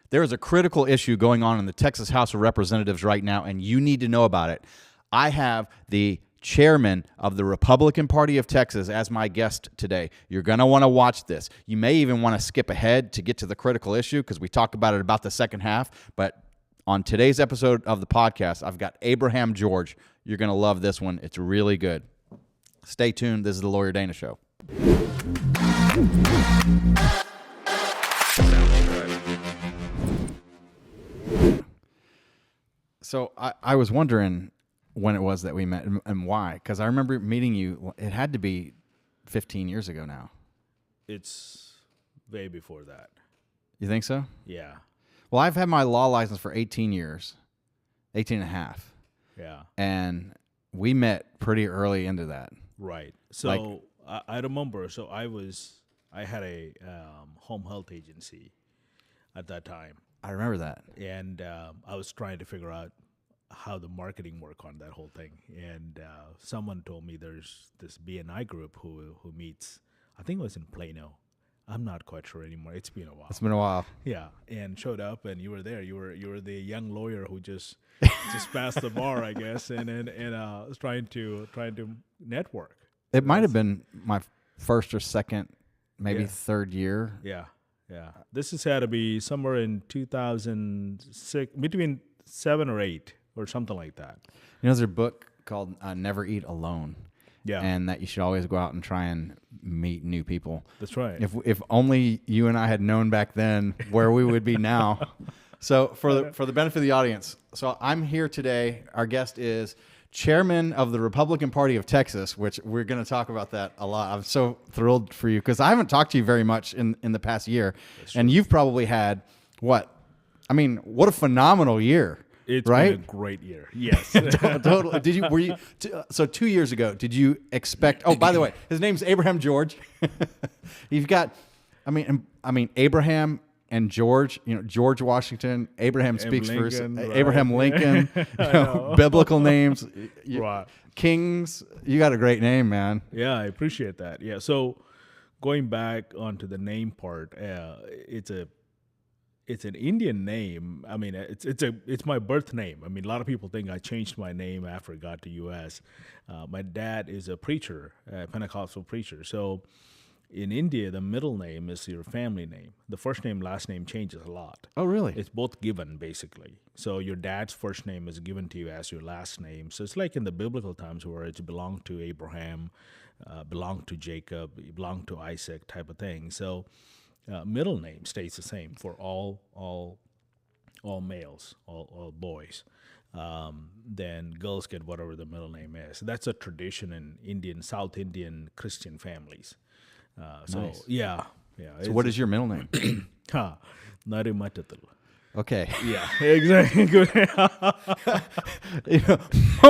There is a critical issue going on in the Texas House of Representatives right now, and you need to know about it. I have the chairman of the Republican Party of Texas as my guest today. You're going to want to watch this. You may even want to skip ahead to get to the critical issue because we talk about it about the second half. But on today's episode of the podcast, I've got Abraham George. You're going to love this one. It's really good. Stay tuned. This is the Lawyer Dana Show. So I was wondering when it was that we met and why, because I remember meeting you. It had to be 15 years ago now. It's way before that. You think so? Yeah. Well, I've had my law license for 18 years, 18 and a half. Yeah. And we met pretty early into that. Right. So I remember, so I had a home health agency at that time. I remember that. And I was trying to figure out how the marketing work on that whole thing. And someone told me there's this BNI group who meets, I think it was in Plano. I'm not quite sure anymore. It's been a while. It's been a while. Yeah, and showed up, and you were there. You were the young lawyer who just passed the bar, I guess, and was trying to network. It might have been my first or second, maybe third year. Yeah. This has had to be somewhere in 2006, between 7 or 8 or something like that. You know, there's a book called Never Eat Alone. Yeah. And that you should always go out and try and meet new people. That's right. If only you and I had known back then where we would be now. So for the benefit of the audience, so I'm here today. Our guest is chairman of the Republican Party of Texas, which we're going to talk about that a lot. I'm so thrilled for you because I haven't talked to you very much in the past year. And you've probably had what a phenomenal year. It's right? been a great year. Yes. Totally. So 2 years ago, did you expect, oh, by the way, his name's Abraham George. You've got, Abraham and George, George Washington, Abraham speaks first, right. Abraham Lincoln, biblical names, right. Kings. You got a great name, man. Yeah, I appreciate that. Yeah. So going back onto the name part, it's an Indian name. I mean, it's my birth name. I mean, a lot of people think I changed my name after I got to U.S. My dad is a preacher, a Pentecostal preacher. So in India, the middle name is your family name. The first name, last name changes a lot. Oh, really? It's both given, basically. So your dad's first name is given to you as your last name. So it's like in the biblical times where it belonged to Abraham, belonged to Jacob, belonged to Isaac type of thing. So middle name stays the same for all males, all boys. Then girls get whatever the middle name is. That's a tradition in South Indian Christian families. Nice. Yeah. So what is your middle name? Narimatatal. Okay. Yeah, exactly. Good.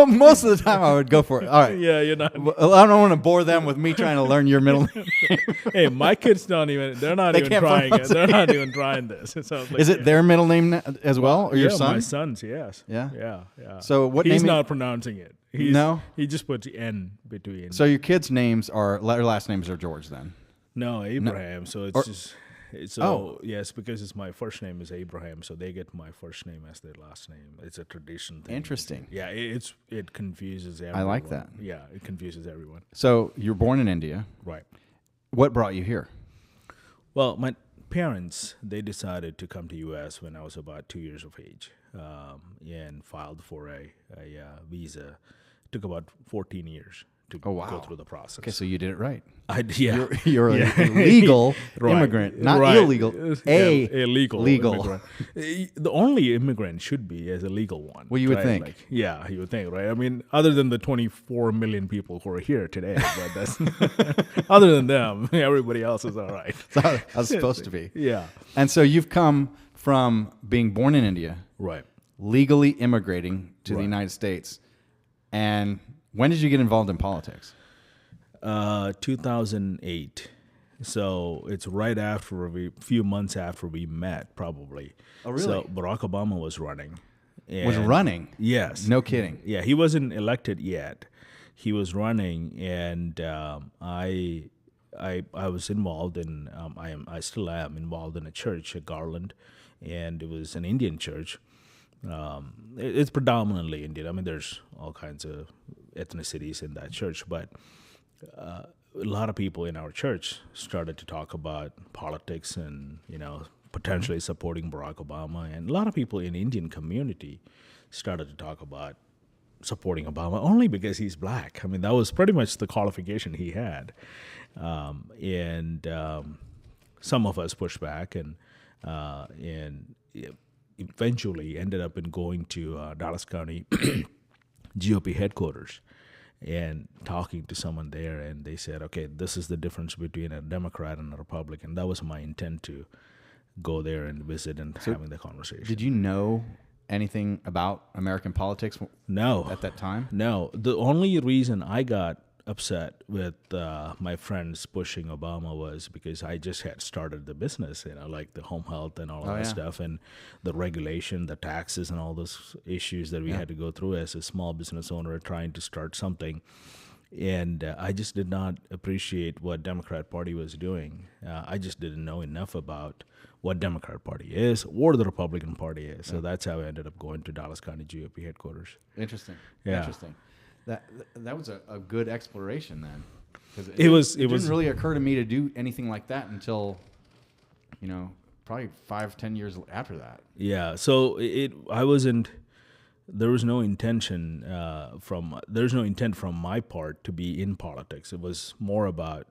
Most of the time I would go for it. All right. Yeah, you're not. I don't want to bore them with me trying to learn your middle name. Hey, my kids they're not even trying it. They're not even trying this. It sounds like, is it their middle name as well, or your son? My son's, yes. Yeah? Yeah. So what He's name? not pronouncing it. No? He just puts N between. So your kids' names their last names are George then? No, Abraham. So it's yes, because it's my first name is Abraham, so they get my first name as their last name. It's a tradition thing. Interesting. Yeah, it confuses everyone. I like that. Yeah, it confuses everyone. So you're born in India. Right. What brought you here? Well, my parents, they decided to come to U.S. when I was about 2 years of age and filed for a visa. It took about 14 years to go through the process. Okay, so you did it right. You're a legal immigrant, not illegal. Illegal legal. Immigrant. The only immigrant should be as a legal one. Well, you would think. You would think, right? I mean, other than the 24 million people who are here today, but that's other than them, everybody else is all right. That's supposed to be. Yeah. And so you've come from being born in India, right, legally immigrating to the United States, and when did you get involved in politics? 2008. So it's right after few months after we met, probably. Oh, really? So Barack Obama was running. Was running? Yes. No kidding. Yeah, he wasn't elected yet. He was running, and I was involved in. I still am involved in a church, at Garland, and it was an Indian church. It's predominantly Indian. I mean, there's all kinds of ethnicities in that church, but a lot of people in our church started to talk about politics and, potentially supporting Barack Obama. And a lot of people in Indian community started to talk about supporting Obama only because he's black. I mean, that was pretty much the qualification he had. And some of us pushed back and eventually ended up in going to Dallas County GOP headquarters and talking to someone there, and they said, okay, this is the difference between a Democrat and a Republican. That was my intent, to go there and visit and having the conversation. Did you know anything about American politics No. at that time? No. The only reason I got upset with my friends pushing Obama was because I just had started the business, like the home health and all of that stuff, and the regulation, the taxes, and all those issues that we had to go through as a small business owner trying to start something. And I just did not appreciate what Democrat Party was doing. I just didn't know enough about what Democrat Party is or the Republican Party is. So that's how I ended up going to Dallas County GOP headquarters. Interesting. Yeah. Interesting. That was a good exploration then. It didn't really occur to me to do anything like that until, probably 5-10 years after that. Yeah. So there was no intention there's no intent from my part to be in politics. It was more about,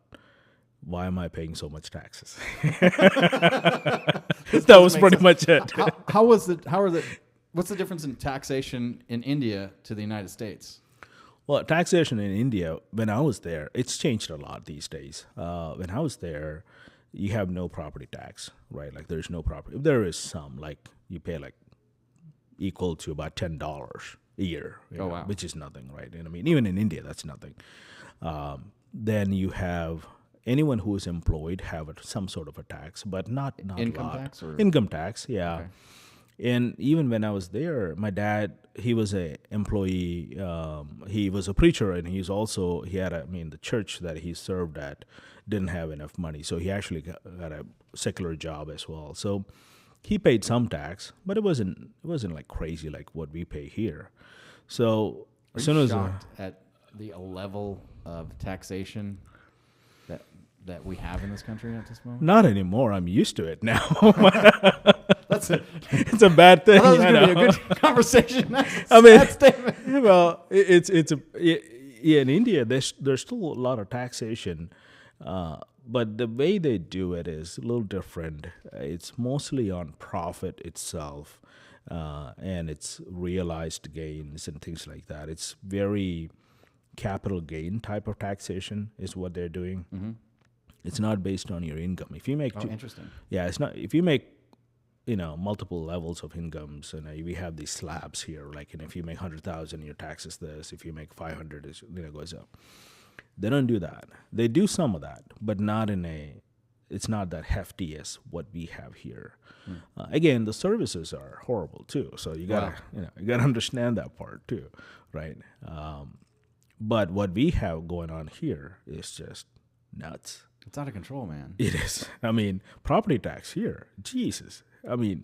why am I paying so much taxes? That was pretty much it. What's the difference in taxation in India to the United States? Well, taxation in India, when I was there, it's changed a lot these days. When I was there, you have no property tax, right? Like, there's no property. There is some, like, you pay like equal to about $10 a year, wow. Which is nothing, right? And I mean, even in India, that's nothing. Then you have anyone who is employed have some sort of a tax, but not income a lot. tax or Income tax, yeah. Okay. And even when I was there, my dad, he was a employee. He was a preacher, and the church that he served at didn't have enough money, so he actually got a secular job as well. So he paid some tax, but it wasn't like crazy like what we pay here. So as soon as shocked at the level of taxation that we have in this country at this moment? Not anymore. I'm used to it now. It's a bad thing. That was going to be a good conversation. Well, in India, there's still a lot of taxation, but the way they do it is a little different. It's mostly on profit itself, and it's realized gains and things like that. It's very capital gain type of taxation is what they're doing. Mm-hmm. It's not based on your income. If you make interesting. Yeah, it's not. If you make multiple levels of incomes, and we have these slabs here. Like, if you make 100,000, your tax is this. If you make 500, it goes up. They don't do that. They do some of that, but not it's not that hefty as what we have here. Again, the services are horrible too. So you gotta understand that part too, right? But what we have going on here is just nuts. It's out of control, man. It is. I mean, property tax here, Jesus. I mean,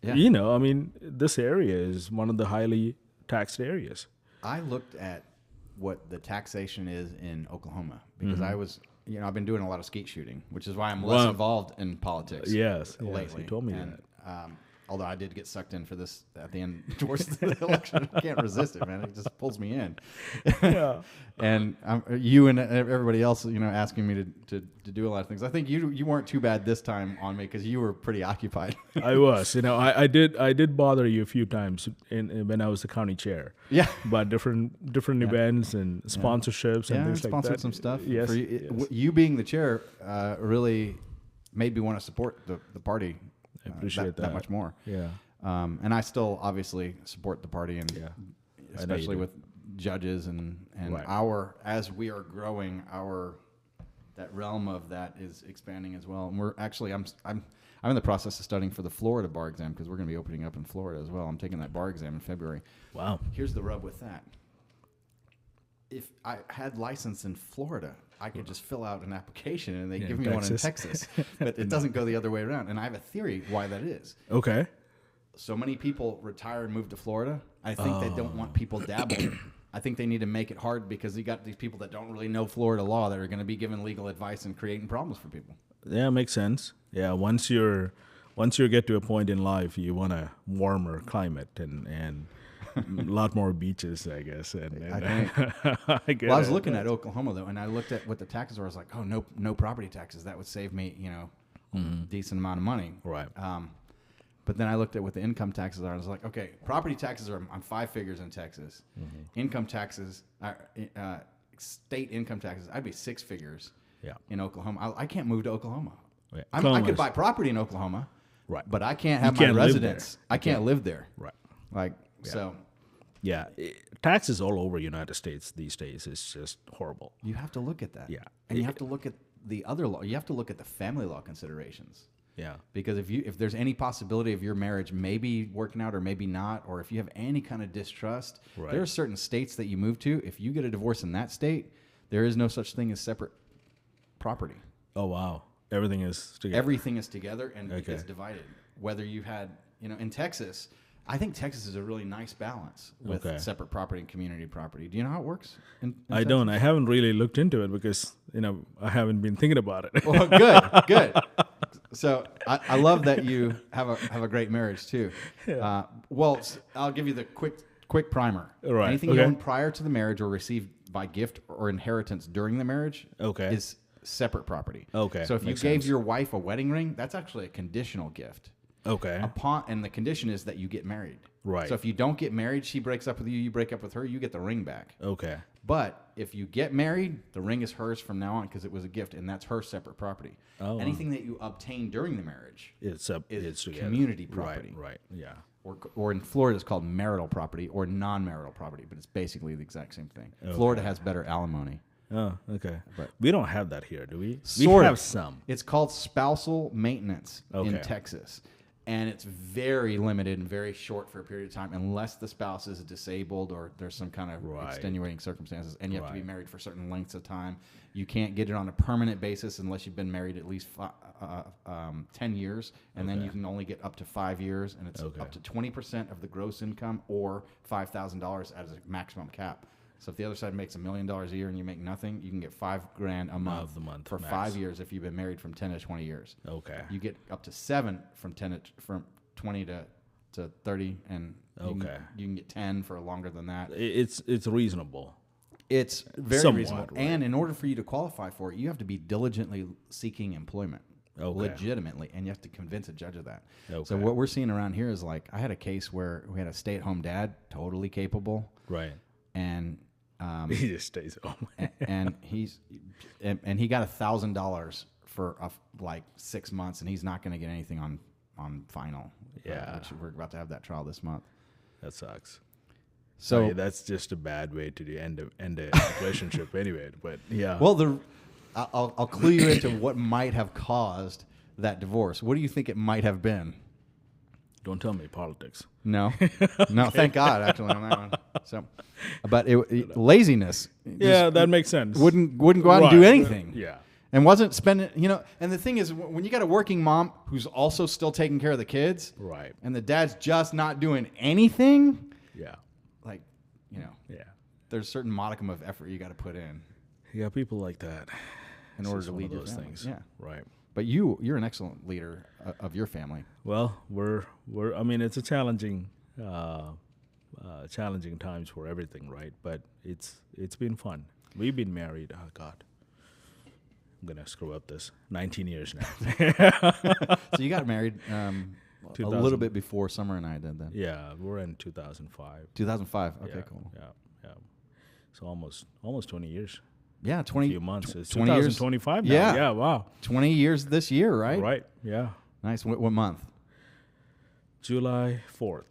this area is one of the highly taxed areas. I looked at what the taxation is in Oklahoma because I was, I've been doing a lot of skeet shooting, which is why I'm less involved in politics. Yes, lately. You told me that. Although I did get sucked in for this at the end towards the election. I can't resist it, man. It just pulls me in. Yeah. And you and everybody else, asking me to do a lot of things. I think you weren't too bad this time on me because you were pretty occupied. I was. I did bother you a few times when I was the county chair. Yeah. But different events and sponsorships and things like that. Yeah, sponsored some stuff. Yes. You being the chair really made me want to support the party. I appreciate that much more. Yeah. And I still obviously support the party, and especially with judges and right. As we are growing, that realm of that is expanding as well. And we're actually I'm in the process of studying for the Florida bar exam because we're going to be opening up in Florida as well. I'm taking that bar exam in February. Wow. Here's the rub with that. if I had license in Florida, I could just fill out an application and they give in me one in Texas. Texas. But it doesn't go the other way around. And I have a theory why that is. Okay. So many people retire and move to Florida. I think they don't want people dabbling. I think they need to make it hard because you got these people that don't really know Florida law that are going to be giving legal advice and creating problems for people. Yeah, makes sense. Yeah, once you get to a point in life, you want a warmer climate and a lot more beaches, I guess. And I get I was looking at Oklahoma though, and I looked at what the taxes were. I was like, oh, no property taxes. That would save me, a decent amount of money. Right. But then I looked at what the income taxes are. I was like, okay, property taxes are on 5 figures in Texas. Income taxes, state income taxes, I'd be 6 figures. Yeah. In Oklahoma. I can't move to Oklahoma. Yeah. I could buy property in Oklahoma. Right. But I can't have my residence. I can't live there. Right. So. Yeah. Taxes all over United States these days is just horrible. You have to look at that. Yeah. And you have to look at the other law. You have to look at the family law considerations. Yeah. Because if there's any possibility of your marriage maybe working out or maybe not, or if you have any kind of distrust, there are certain states that you move to. If you get a divorce in that state, there is no such thing as separate property. Oh, wow. Everything is together. Everything is together and it's divided. Whether you had, in Texas, I think Texas is a really nice balance with separate property and community property. Do you know how it works? In I don't. I haven't really looked into it because, I haven't been thinking about it. Well, good. So I love that you have a great marriage too. Yeah. Well, I'll give you the quick primer. Right. Anything you own prior to the marriage or received by gift or inheritance during the marriage is separate property. Okay. So if you gave your wife a wedding ring, that's actually a conditional gift. Okay. And the condition is that you get married. Right. So if you don't get married, she breaks up with you, you break up with her, you get the ring back. Okay. But if you get married, the ring is hers from now on because it was a gift, and that's her separate property. Oh. Anything that you obtain during the marriage is community property. Right. Yeah. Or in Florida, it's called marital property or non-marital property, but it's basically the exact same thing. Okay. Florida has better alimony. Oh, okay. But we don't have that here, do we? We have some. It's called spousal maintenance in Texas. And it's very limited and very short for a period of time unless the spouse is disabled or there's some kind of extenuating circumstances. And you have to be married for certain lengths of time. You can't get it on a permanent basis unless you've been married at least 10 years. And then you can only get up to 5 years. And it's up to 20% of the gross income or $5,000 as a maximum cap. So if the other side makes $1 million a year and you make nothing, you can get $5,000 a month for max. 5 years if you've been married from 10 to 20 years. Okay. You get up to 7 from 20 to 30, and you can get 10 for longer than that. It's reasonable. It's very reasonable. Right. And in order for you to qualify for it, you have to be diligently seeking employment. Legitimately, and you have to convince a judge of that. So what we're seeing around here is like I had a case where we had a stay-at-home dad, totally capable, right, and he just stays home, and he got $1,000 for like 6 months, and he's not going to get anything on final. Which we're about to have that trial this month. That sucks. So that's just a bad way to end a relationship, anyway. But yeah, well, I'll clue you into what might have caused that divorce. What do you think it might have been? Don't tell me politics. No, no. Thank God, actually, on that one. So, but laziness. Yeah, that makes sense. Wouldn't go out and do anything. Yeah, and wasn't spending. And the thing is, when you got a working mom who's also still taking care of the kids, right, and the dad's just not doing anything. Yeah, like yeah, there's a certain modicum of effort you got to put in. Yeah, people like that. In order to lead those family. Things. Yeah, right. But you're an excellent leader of your family. Well, we're. I mean, it's a challenging times for everything, right? But it's been fun. We've been married. Oh God, I'm gonna screw up this. 19 years now. So you got married a little bit before Summer and I did then. Yeah, we're in 2005. 2005. Okay, cool. Yeah. So almost 20 years. Yeah, 20 few months. It's 20 years. 2025 now. Yeah, wow. 20 years this year, right? Right, yeah. Nice. What month? July 4th.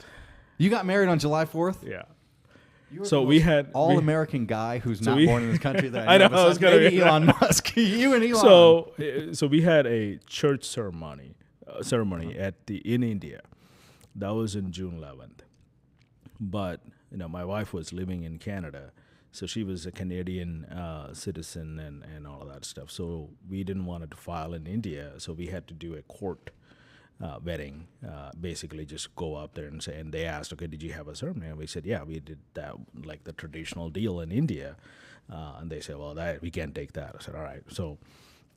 You got married on July 4th? Yeah. So we had all-American guy who's not born in this country that I know. I was going to Elon Musk. You and Elon. So we had a church ceremony in India. That was in June 11th. But my wife was living in Canada. So she was a Canadian citizen and all of that stuff. So we didn't want to file in India, so we had to do a court wedding. Basically, just go up there and say, and they asked, okay, did you have a ceremony? And we said, yeah, we did that, like the traditional deal in India. And they said, well, that we can't take that. I said, all right. So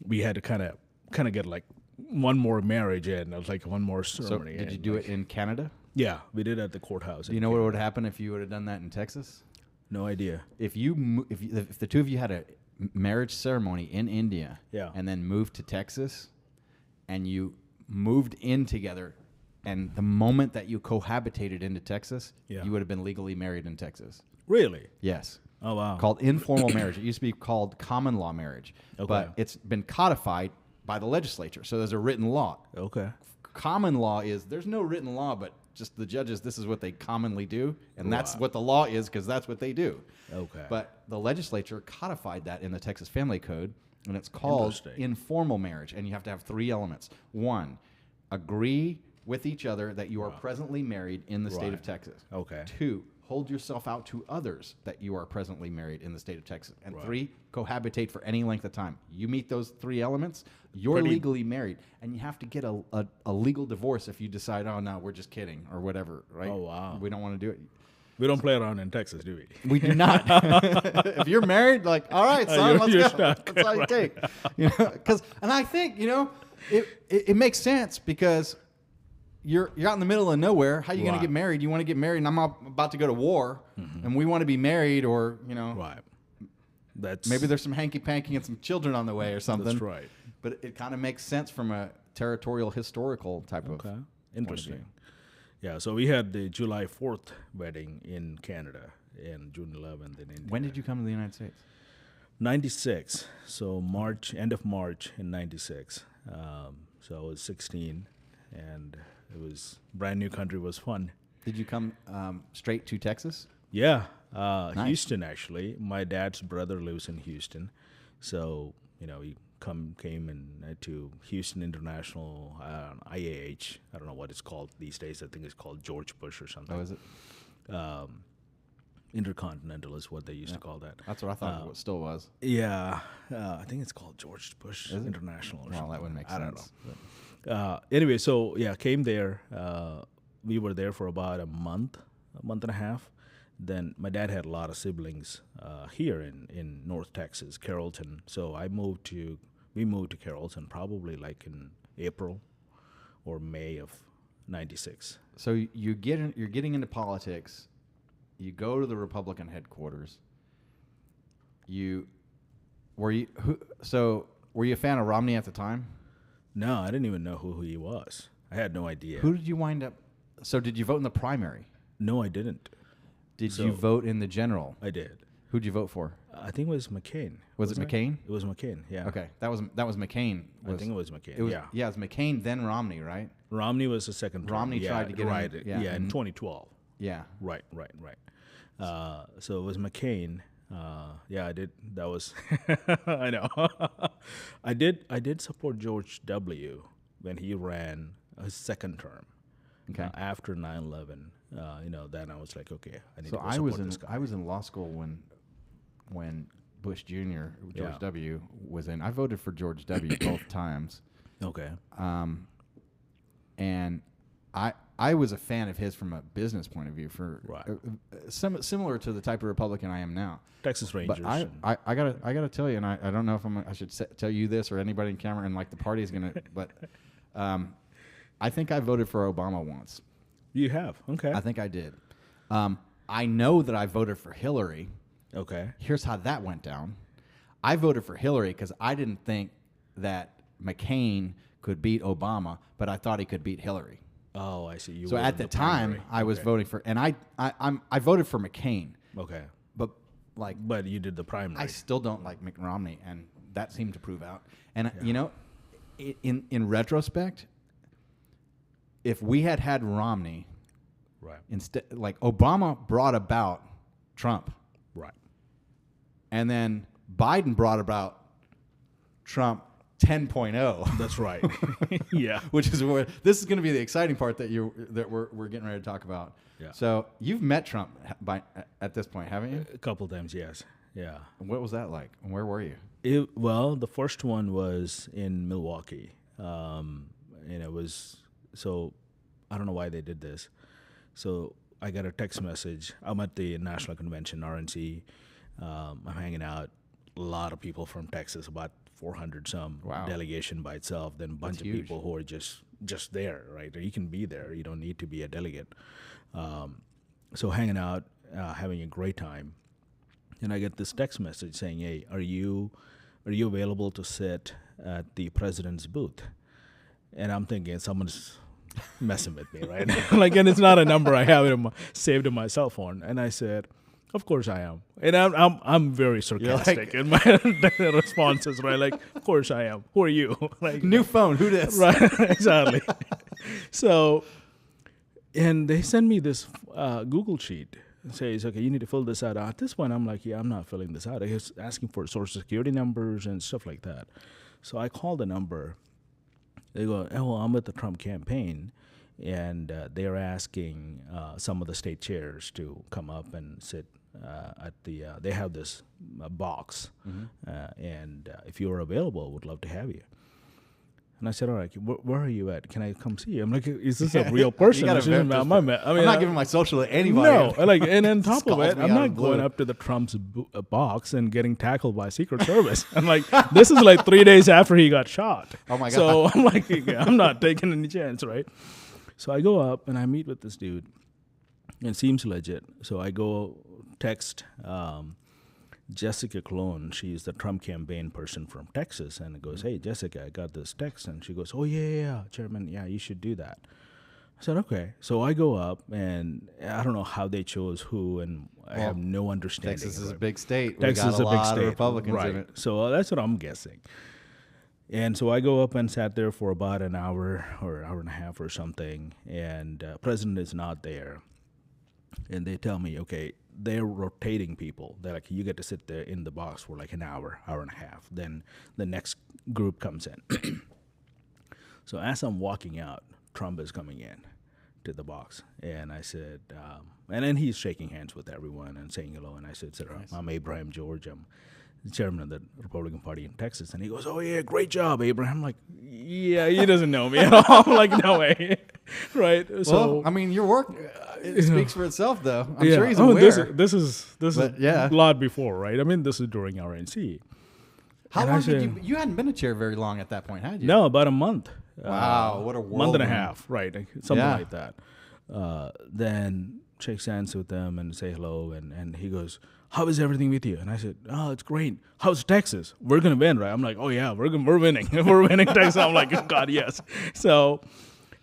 we had to kind of get like one more marriage in, like one more ceremony. So did you do it in Canada? Yeah, we did it at the courthouse. Do you know what would happen if you would have done that in Texas? No idea. If the two of you had a marriage ceremony in India, Yeah. and then moved to Texas, and you moved in together, and the moment that you cohabitated into Texas, Yeah. you would have been legally married in Texas. Really? Yes. Oh, wow. Called informal marriage. It used to be called common law marriage, Okay. but it's been codified by the legislature. So there's a written law. Okay. Common law is there's no written law, but just the judges, this is what they commonly do, and that's Right. what the law is because that's what they do. Okay. But the legislature codified that in the Texas Family Code, and it's called Interesting. informal marriage, and you have to have 3 elements. 1, agree with each other that you are presently married in the state of Right. Texas. Okay. 2, hold yourself out to others that you are presently married in the state of Texas. And 3, cohabitate for any length of time. You meet those 3 elements, you're legally married. And you have to get a legal divorce if you decide, oh, no, we're just kidding or whatever, right? Oh, wow. We don't want to do it. We don't play around in Texas, do we? We do not. If you're married, like, all right, son, let's you're go. stuck. That's all you take. You know, and I think, it makes sense because you're out in the middle of nowhere. How are you going to Right. get married? You want to get married, and I'm about to go to war, and we want to be married, or Right. That's maybe there's some hanky-panky and some children on the way or something. That's right. But it kind of makes sense from a territorial, historical type of Okay. point of Interesting. view. Yeah, so we had the July 4th wedding in Canada and June 11th in India. When did you come to the United States? 96. So end of March in 96. So I was 16, and it was brand new country. Was fun. Did you come straight to Texas? Yeah, Houston actually. My dad's brother lives in Houston, so he came in to Houston International IAH. I don't know what it's called these days. I think it's called George Bush or something. Oh, is it? Intercontinental is what they used to call that. That's what I thought it still was. Yeah, I think it's called George Bush International. Or Well, something. that would make I sense. don't know. Anyway, so yeah, came there. We were there for about a month and a half. Then my dad had a lot of siblings here in North Texas, Carrollton. So we moved to Carrollton probably like in April or May of '96. So you're getting into politics. You go to the Republican headquarters. Were you a fan of Romney at the time? No, I didn't even know who he was. I had no idea. Who did you wind up? So did you vote in the primary? No, I didn't. Did you vote in the general? I did. Who'd you vote for? I think it was McCain. Was it McCain? It was McCain. Yeah. Okay, that was McCain. I think it was McCain. It was, yeah. it was McCain then Romney, right? Romney was the second term. Romney yeah, tried to get in, right. yeah. in 2012. Yeah. Right. So it was McCain. Yeah, I did. That was. I know. I did support George W. when he ran his second term. Okay. After 9/11, then I was like, okay, I need So to go support this guy. I was in law school when Bush Jr. George Yeah. W. was in. I voted for George W. both times. Okay. And I was a fan of his from a business point of view, for Right. Similar to the type of Republican I am now. Texas Rangers. But I gotta tell you, and I don't know if I should tell you this or anybody in camera, and like the party's gonna, but I think I voted for Obama once. You have. Okay. I think I did. I know that I voted for Hillary. Okay. Here's how that went down. I voted for Hillary because I didn't think that McCain could beat Obama, but I thought he could beat Hillary. Oh, I see. So at the time, I was voting for, and I voted for McCain. Okay. But But you did the primary. I still don't like Mitt Romney, and that seemed to prove out. And in retrospect, if we had Romney, right. instead, like Obama brought about Trump, Right. and then Biden brought about Trump 10.0. That's right. Yeah. Which is where this is going to be the exciting part that we're getting ready to talk about. Yeah. So you've met Trump at this point, haven't you? A couple times, yes. Yeah. What was that like? And where were you? Well, the first one was in Milwaukee, and it was so. I don't know why they did this. So I got a text message. I'm at the National Convention, RNC. I'm hanging out. A lot of people from Texas, about 400 some delegation by itself. Then a bunch of people who are just there, right? You can be there. You don't need to be a delegate. So hanging out, having a great time. And I get this text message saying, "Hey, are you available to sit at the president's booth?" And I'm thinking someone's messing with me, right? Like, and it's not a number I have saved in my cell phone. And I said, "Of course I am." And I'm very sarcastic in my responses, right? Like, "Of course I am. Who are you?" Like, new phone. Who this? Right? Exactly. So, and they send me this Google sheet. It says, "Okay, you need to fill this out." At this point, I'm like, "Yeah, I'm not filling this out." It's asking for social security numbers and stuff like that. So I call the number. They go, "Oh, well, I'm with the Trump campaign," and they're asking some of the state chairs to come up and sit at the. They have this box, and if you're available, would love to have you. And I said, "All right, where are you at? Can I come see you?" I'm like, "Is this a real person?" I'm not giving my social to anybody. No, and on top of it, I'm not going up to the Trump's box and getting tackled by Secret Service. I'm like, this is like 3 days after he got shot. Oh my God! So I'm like, I'm not taking any chance, right? So I go up and I meet with this dude, and it seems legit. So I go text Jessica Clone. She's the Trump campaign person from Texas, and it goes, "Hey, Jessica, I got this text," and she goes, "Oh yeah, Chairman, yeah, you should do that." I said, "Okay." So I go up, and I don't know how they chose who, and I have no understanding. Texas is a big state. Texas we got is a big lot state, of Republicans in it. So that's what I'm guessing. And so I go up and sat there for about an hour or hour and a half or something, and President is not there. And they tell me, okay, they're rotating people. They're like, you get to sit there in the box for like an hour, hour and a half. Then the next group comes in. So as I'm walking out, Trump is coming in to the box. And I said, and then he's shaking hands with everyone and saying hello. And I said, nice. I'm Abraham George. I'm the chairman of the Republican Party in Texas. And he goes, "Oh, yeah, great job, Abraham." I'm like, yeah, he doesn't know me at all. I'm like, no way. Right? Well, So, I mean, your work it speaks for itself, though. I'm sure he's aware. This is a lot before, right? I mean, this is during RNC. How long did you hadn't been a chair very long at that point, had you? No, about a month. Wow, what a whirlwind. Month and a half, right? Something like that. Then shakes hands with them and say hello, and he goes, "How is everything with you?" And I said, "Oh, it's great. How's Texas? We're gonna win, right?" I'm like, "Oh yeah, we're winning. We're winning Texas." I'm like, "Oh, God, yes." So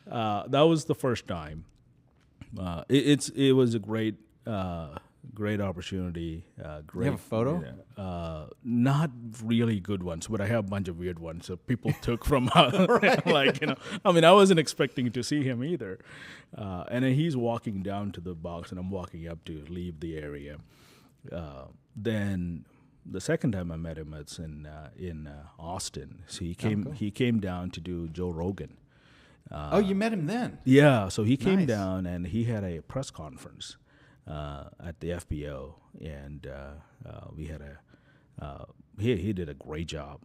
that was the first time. It was a great opportunity. Great. You have a photo? Not really good ones, but I have a bunch of weird ones that people took from like, I mean, I wasn't expecting to see him either. And then he's walking down to the box, and I'm walking up to leave the area. Then the second time I met him, it's in Austin. So he came down to do Joe Rogan. You met him then? Yeah, so he came down and he had a press conference at the FBO, and we had he did a great job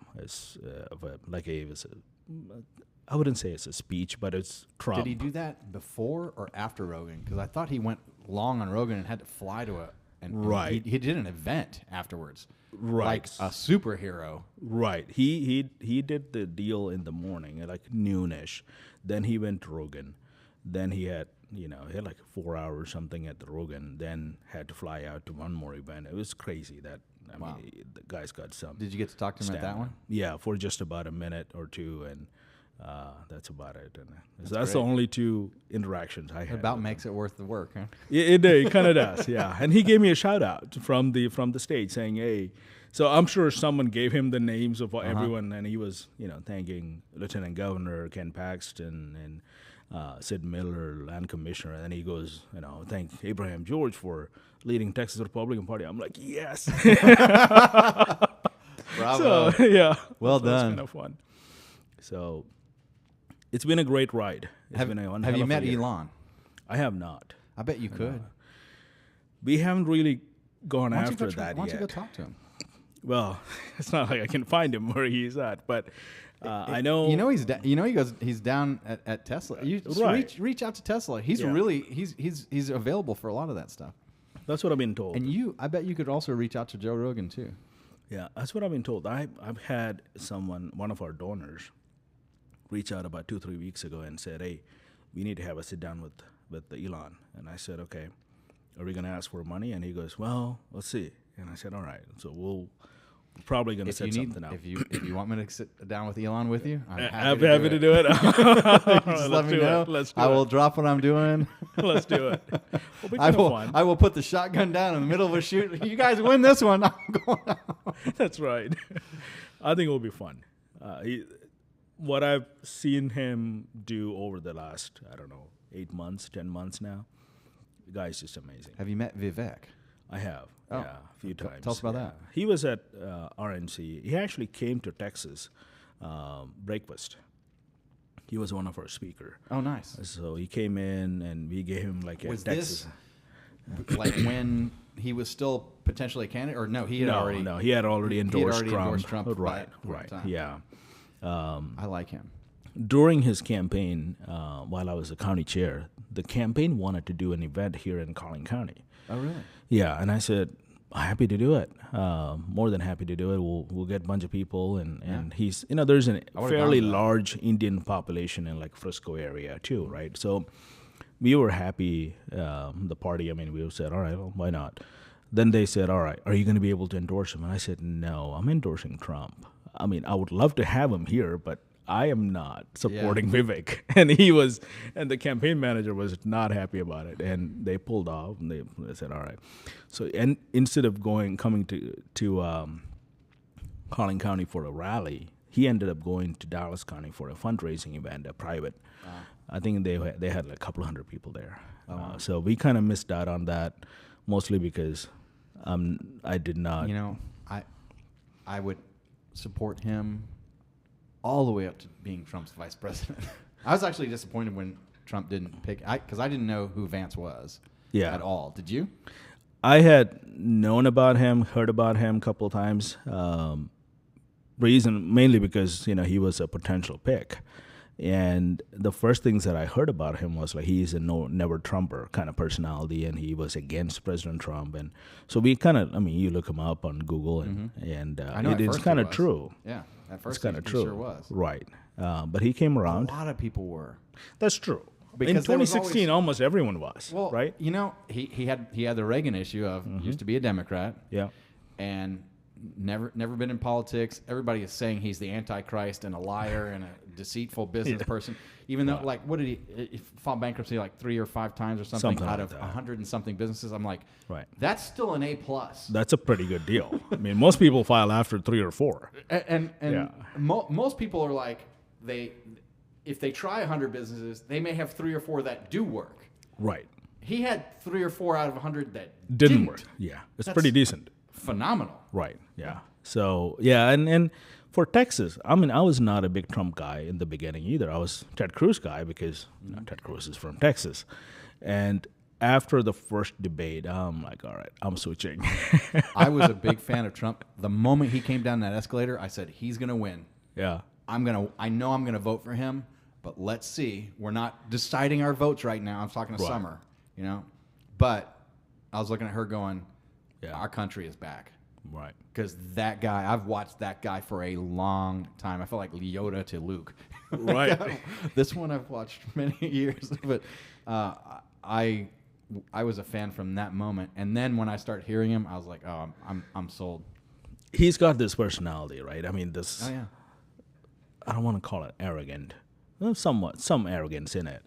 I wouldn't say it's a speech, but it's Trump. Did he do that before or after Rogan? Because I thought he went long on Rogan and had to fly to right. He did an event afterwards, right? Like a superhero, right? He did the deal in the morning at like noonish. Then he went to Rogan. Then he had like 4 hours or something at the Rogan. Then had to fly out to one more event. It was crazy. I mean, the guy's got some. Did you get to talk to him at that one? Yeah, for just about a minute or two, and that's about it. And that's great. the only two interactions I had. It about makes it worth the work, huh? It kind of does, yeah. And he gave me a shout out from the stage saying, "Hey." So I'm sure someone gave him the names of everyone, and he was thanking Lieutenant Governor Ken Paxton and Sid Miller, Land Commissioner, and then he goes, thank Abraham George for leading Texas Republican Party. I'm like, yes. Bravo. So, yeah. Well so done. It was kind of fun. So it's been a great ride. It's been a one Have hell you of a met year. Elon? I have not. I bet you could. We haven't really gone Why don't after you go that why don't yet. you go talk to him? Well, it's not like I can find him where he's at, but I know. You know he's down at Tesla. You just Right. reach out to Tesla. He's Yeah. really he's available for a lot of that stuff. That's what I've been told. And I bet you could also reach out to Joe Rogan too. Yeah, that's what I've been told. I've had one of our donors, reach out about 2-3 weeks ago and said, "Hey, we need to have a sit down with Elon." And I said, "Okay, are we going to ask for money?" And he goes, "Well, let's see." And I said, "All right, so we're probably going to set something up." If you want me to sit down with Elon with you, I'm I'm happy happy to do it. Just let me know. Let's do I will it. drop what I'm doing. Let's do it. It'll be I kind of will. fun. I will put the shotgun down in the middle of a shoot. You guys win this one. I'm going out. That's right. I think it will be fun. What I've seen him do over the last, 8 months, 10 months now, the guy's just amazing. Have you met Vivek? I have, Oh. a few times. Tell us about that. He was at RNC. He actually came to Texas breakfast. He was one of our speakers. Oh, nice. So he came in and we gave him like a Was Texas. this like when he was still potentially a candidate, or no? He had already. No, he had already endorsed Trump. by Right, that point in right, time. yeah. I like him. During his campaign, while I was the county chair, the campaign wanted to do an event here in Collin County. Oh, really? Yeah, and I said, happy to do it. More than happy to do it. We'll get a bunch of people, and he's there's a would've fairly gone to that. large Indian population in like Frisco area too, right? So we were happy. The party, we said, all right, well, why not? Then they said, all right, are you going to be able to endorse him? And I said, no, I'm endorsing Trump. I would love to have him here, but I am not supporting Vivek. And the campaign manager was not happy about it, and they pulled off, and they said, all right. So, and instead of coming to Collin County for a rally, he ended up going to Dallas County for a fundraising event, a private. I think they had like a couple hundred people there. So we kind of missed out on that, mostly because I did not. I would support him all the way up to being Trump's vice president. I was actually disappointed when Trump didn't pick, because I didn't know who Vance was at all. Did you? I had known about him, heard about him a couple of times. Reason mainly because he was a potential pick, and the first things that I heard about him was like he's a never Trumper kind of personality, and he was against President Trump, and so we kind of you look him up on Google, and I know it is kind of true. Yeah, at first It's kind of he true. sure was. Right, but he came A around. lot of people were. That's true. Because in there was 2016, almost everyone was. Well, right? He had the Reagan issue of used to be a Democrat. Yeah. And never been in politics. Everybody is saying he's the Antichrist and a liar and a deceitful business person. Even though, what did he file bankruptcy like 3 or 5 times or something out like of that. 100 and something businesses? I'm like, Right. That's still an A plus. That's a pretty good deal. Most people file after 3 or 4. And Yeah. most people are like, if they try 100 businesses, they may have 3 or 4 that do work. Right. He had 3 or 4 out of 100 that Didn't work. Yeah. It's That's pretty decent. phenomenal. Right. Yeah. So, yeah. And for Texas, I was not a big Trump guy in the beginning either. I was Ted Cruz guy because Ted Cruz is from Texas. And after the first debate, I'm like, all right, I'm switching. I was a big fan of Trump. The moment he came down that escalator, I said, he's going to win. Yeah. I know I'm going to vote for him, but let's see. We're not deciding our votes right now. I'm talking to Right. Summer, But I was looking at her going, Yeah. our country is back. Right. Because that guy, I've watched that guy for a long time. I felt like Yoda to Luke. Right. This one I've watched many years, but I was a fan from that moment. And then when I started hearing him, I was like, oh, I'm sold. He's got this personality, right? This. Oh yeah. I don't want to call it arrogant. Well, somewhat, some arrogance in it,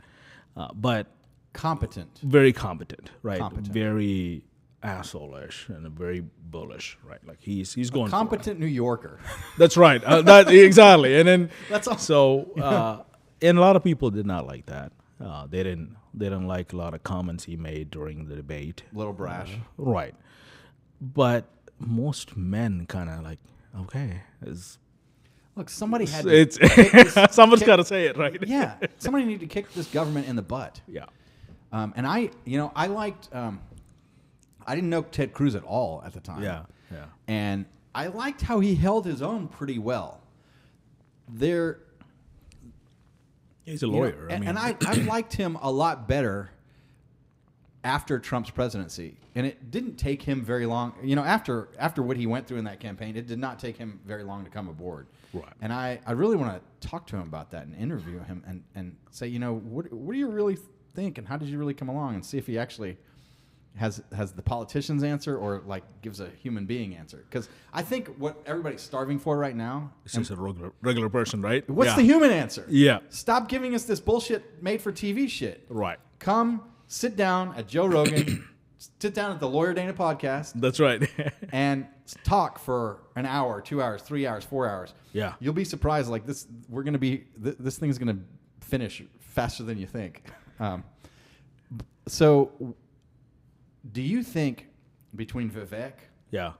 but Competent. very competent, right? Competent. Very asshole-ish and very bullish, right? Like he's going for it. Competent New Yorker. That's right. That exactly. And then That's all. so, and a lot of people did not like that. They didn't like a lot of comments he made during the debate. Little brash. Right. But most men kind of like, okay, Look, somebody had to It's kick this, someone's got to say it, right? yeah, somebody needed to kick this government in the butt. Yeah. And I liked. I didn't know Ted Cruz at all at the time. Yeah. And I liked how he held his own pretty well. He's a lawyer. And I liked him a lot better after Trump's presidency. And it didn't take him very long. After what he went through in that campaign, it did not take him very long to come aboard. Right. And I really want to talk to him about that and interview him and say, what do you really think and how did you really come along, and see if he actually has the politician's answer or like gives a human being answer. Because I think what everybody's starving for right now, It's just a regular person, right? what's the human answer? Yeah. Stop giving us this bullshit made for TV shit. Right. Come sit down at Joe Rogan, sit down at the Lawyer Dana podcast, That's right. and talk for an hour, 2 hours, 3 hours, 4 hours. Yeah. You'll be surprised. Like this, this thing's gonna finish faster than you think. So, do you think between Vivek Yeah.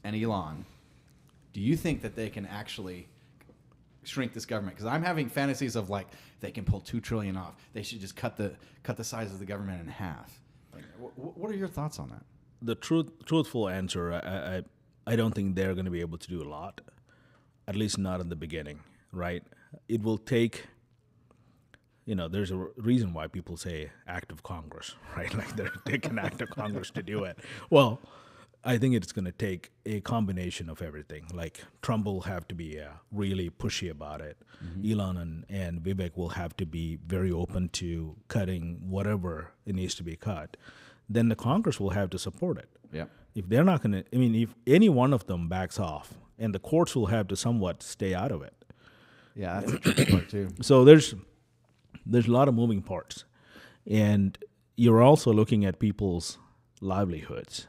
and Elon, do you think that they can actually shrink this government? Because I'm having fantasies of like they can pull $2 trillion off. They should just cut the size of the government in half. Like, what are your thoughts on that? The truthful answer, I don't think they're going to be able to do a lot, at least not in the beginning, right? It will take, there's a reason why people say act of Congress, right? Like they're taking act of Congress to do it. Well, I think it's going to take a combination of everything. Like Trump will have to be really pushy about it. Mm-hmm. Elon and Vivek will have to be very open to cutting whatever it needs to be cut. Then the Congress will have to support it. Yeah. If they're not going to, if any one of them backs off, and the courts will have to somewhat stay out of it. Yeah, that's a tricky part too. So there's a lot of moving parts, and you're also looking at people's livelihoods,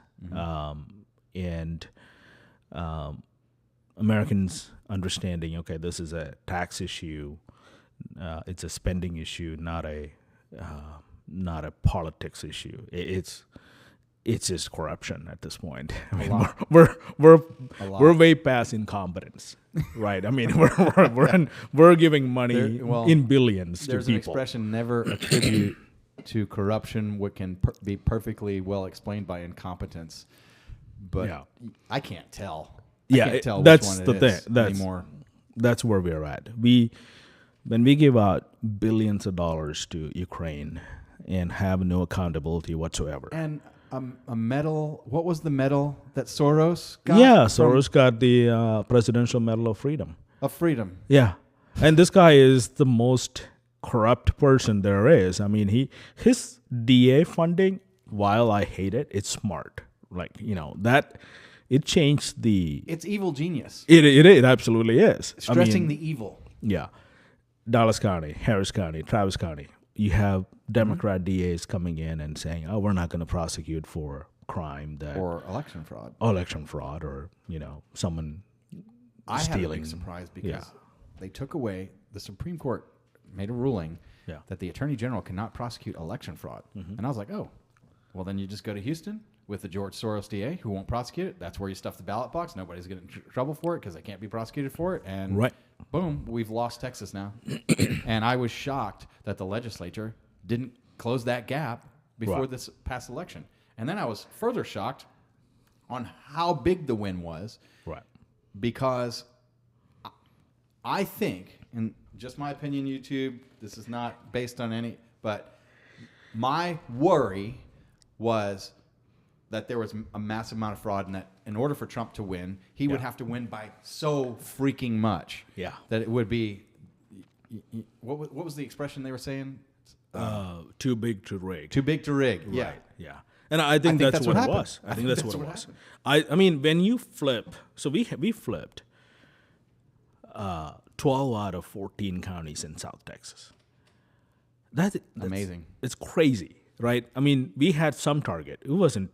and Americans understanding. Okay, this is a tax issue. It's a spending issue, not a politics issue. It's just corruption at this point. I mean, we're way past incompetence, right? I mean, we're giving money in billions to people. There's an expression: never attribute to corruption what can be perfectly well explained by incompetence. But I can't tell. I can't tell that's which one the it thing. is anymore. That's where we're at. When we give out billions of dollars to Ukraine and have no accountability whatsoever. And a medal. What was the medal that Soros got? Yeah, Soros got the Presidential Medal of Freedom. Of freedom. Yeah, and this guy is the most corrupt person there is. I mean, his DA funding, while I hate it, it's smart. Like that, it changed the. It's evil genius. It absolutely is. Stressing the evil. Yeah, Dallas County, Harris County, Travis County. You have Democrat DAs coming in and saying, "Oh, we're not going to prosecute for crime or election fraud, or someone I stealing." I had a big surprise because they took away. The Supreme Court made a ruling that the Attorney General cannot prosecute election fraud, and I was like, "Oh, well, then you just go to Houston with the George Soros DA who won't prosecute it. That's where you stuff the ballot box. Nobody's getting in trouble for it because they can't be prosecuted for it." And boom, we've lost Texas now. And I was shocked that the legislature didn't close that gap before this past election. And then I was further shocked on how big the win was. Right. Because I think, and just my opinion, YouTube, this is not based on any, but my worry was that there was a massive amount of fraud, and that in order for Trump to win, he would have to win by so freaking much that it would be, what was the expression they were saying? Too big to rig. Too big to rig. Right. Yeah. And I think that's what it was. I think that's what it was. I mean, when you flip, so we flipped 12 out of 14 counties in South Texas. That's amazing. It's crazy, right? I mean, we had some target. It wasn't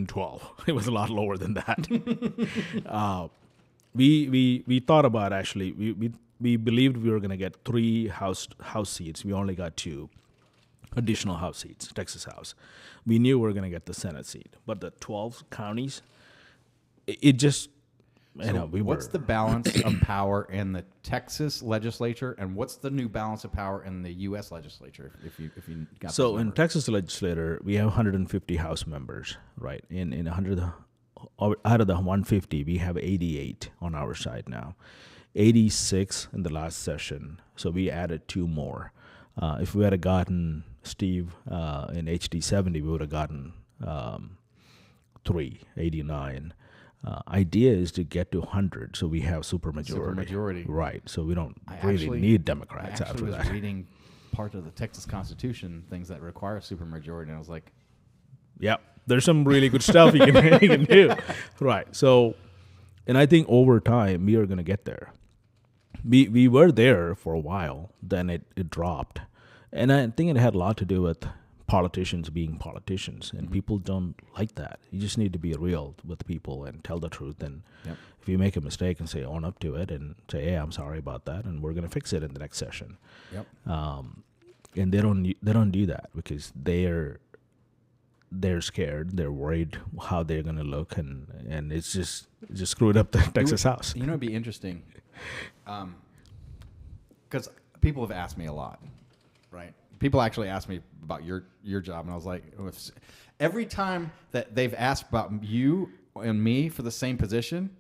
12. It was a lot lower than that. We thought about actually. We believed we were going to get 3 house seats. We only got 2 additional House seats, Texas House. We knew we were going to get the Senate seat, but the 12 counties, it just What's the balance of power in the Texas legislature, and what's the new balance of power in the U.S. legislature? If you got So in Texas legislature, we have 150 House members, right? In 100 out of the 150, we have 88 on our side now, 86 in the last session. So we added 2 more. If we had gotten Steve in HD 70, we would have gotten 89. Idea is to get to 100, so we have supermajority. Right. So we don't need Democrats after that. I was reading part of the Texas Constitution, things that require supermajority, and I was like, "Yep, there's some really good stuff you can do." Right. So, and I think over time we are going to get there. We were there for a while, then it dropped, and I think it had a lot to do with politicians being politicians, and people don't like that. You just need to be real with people and tell the truth. And if you make a mistake, and say own up to it, and say, "Hey, I'm sorry about that, and we're going to fix it in the next session." And they don't do that because they're scared. They're worried how they're going to look, and it's just screwed up the Texas House. You know, it'd be interesting, because people have asked me a lot, right? People actually asked me about your job, and I was like, every time that they've asked about you and me for the same position,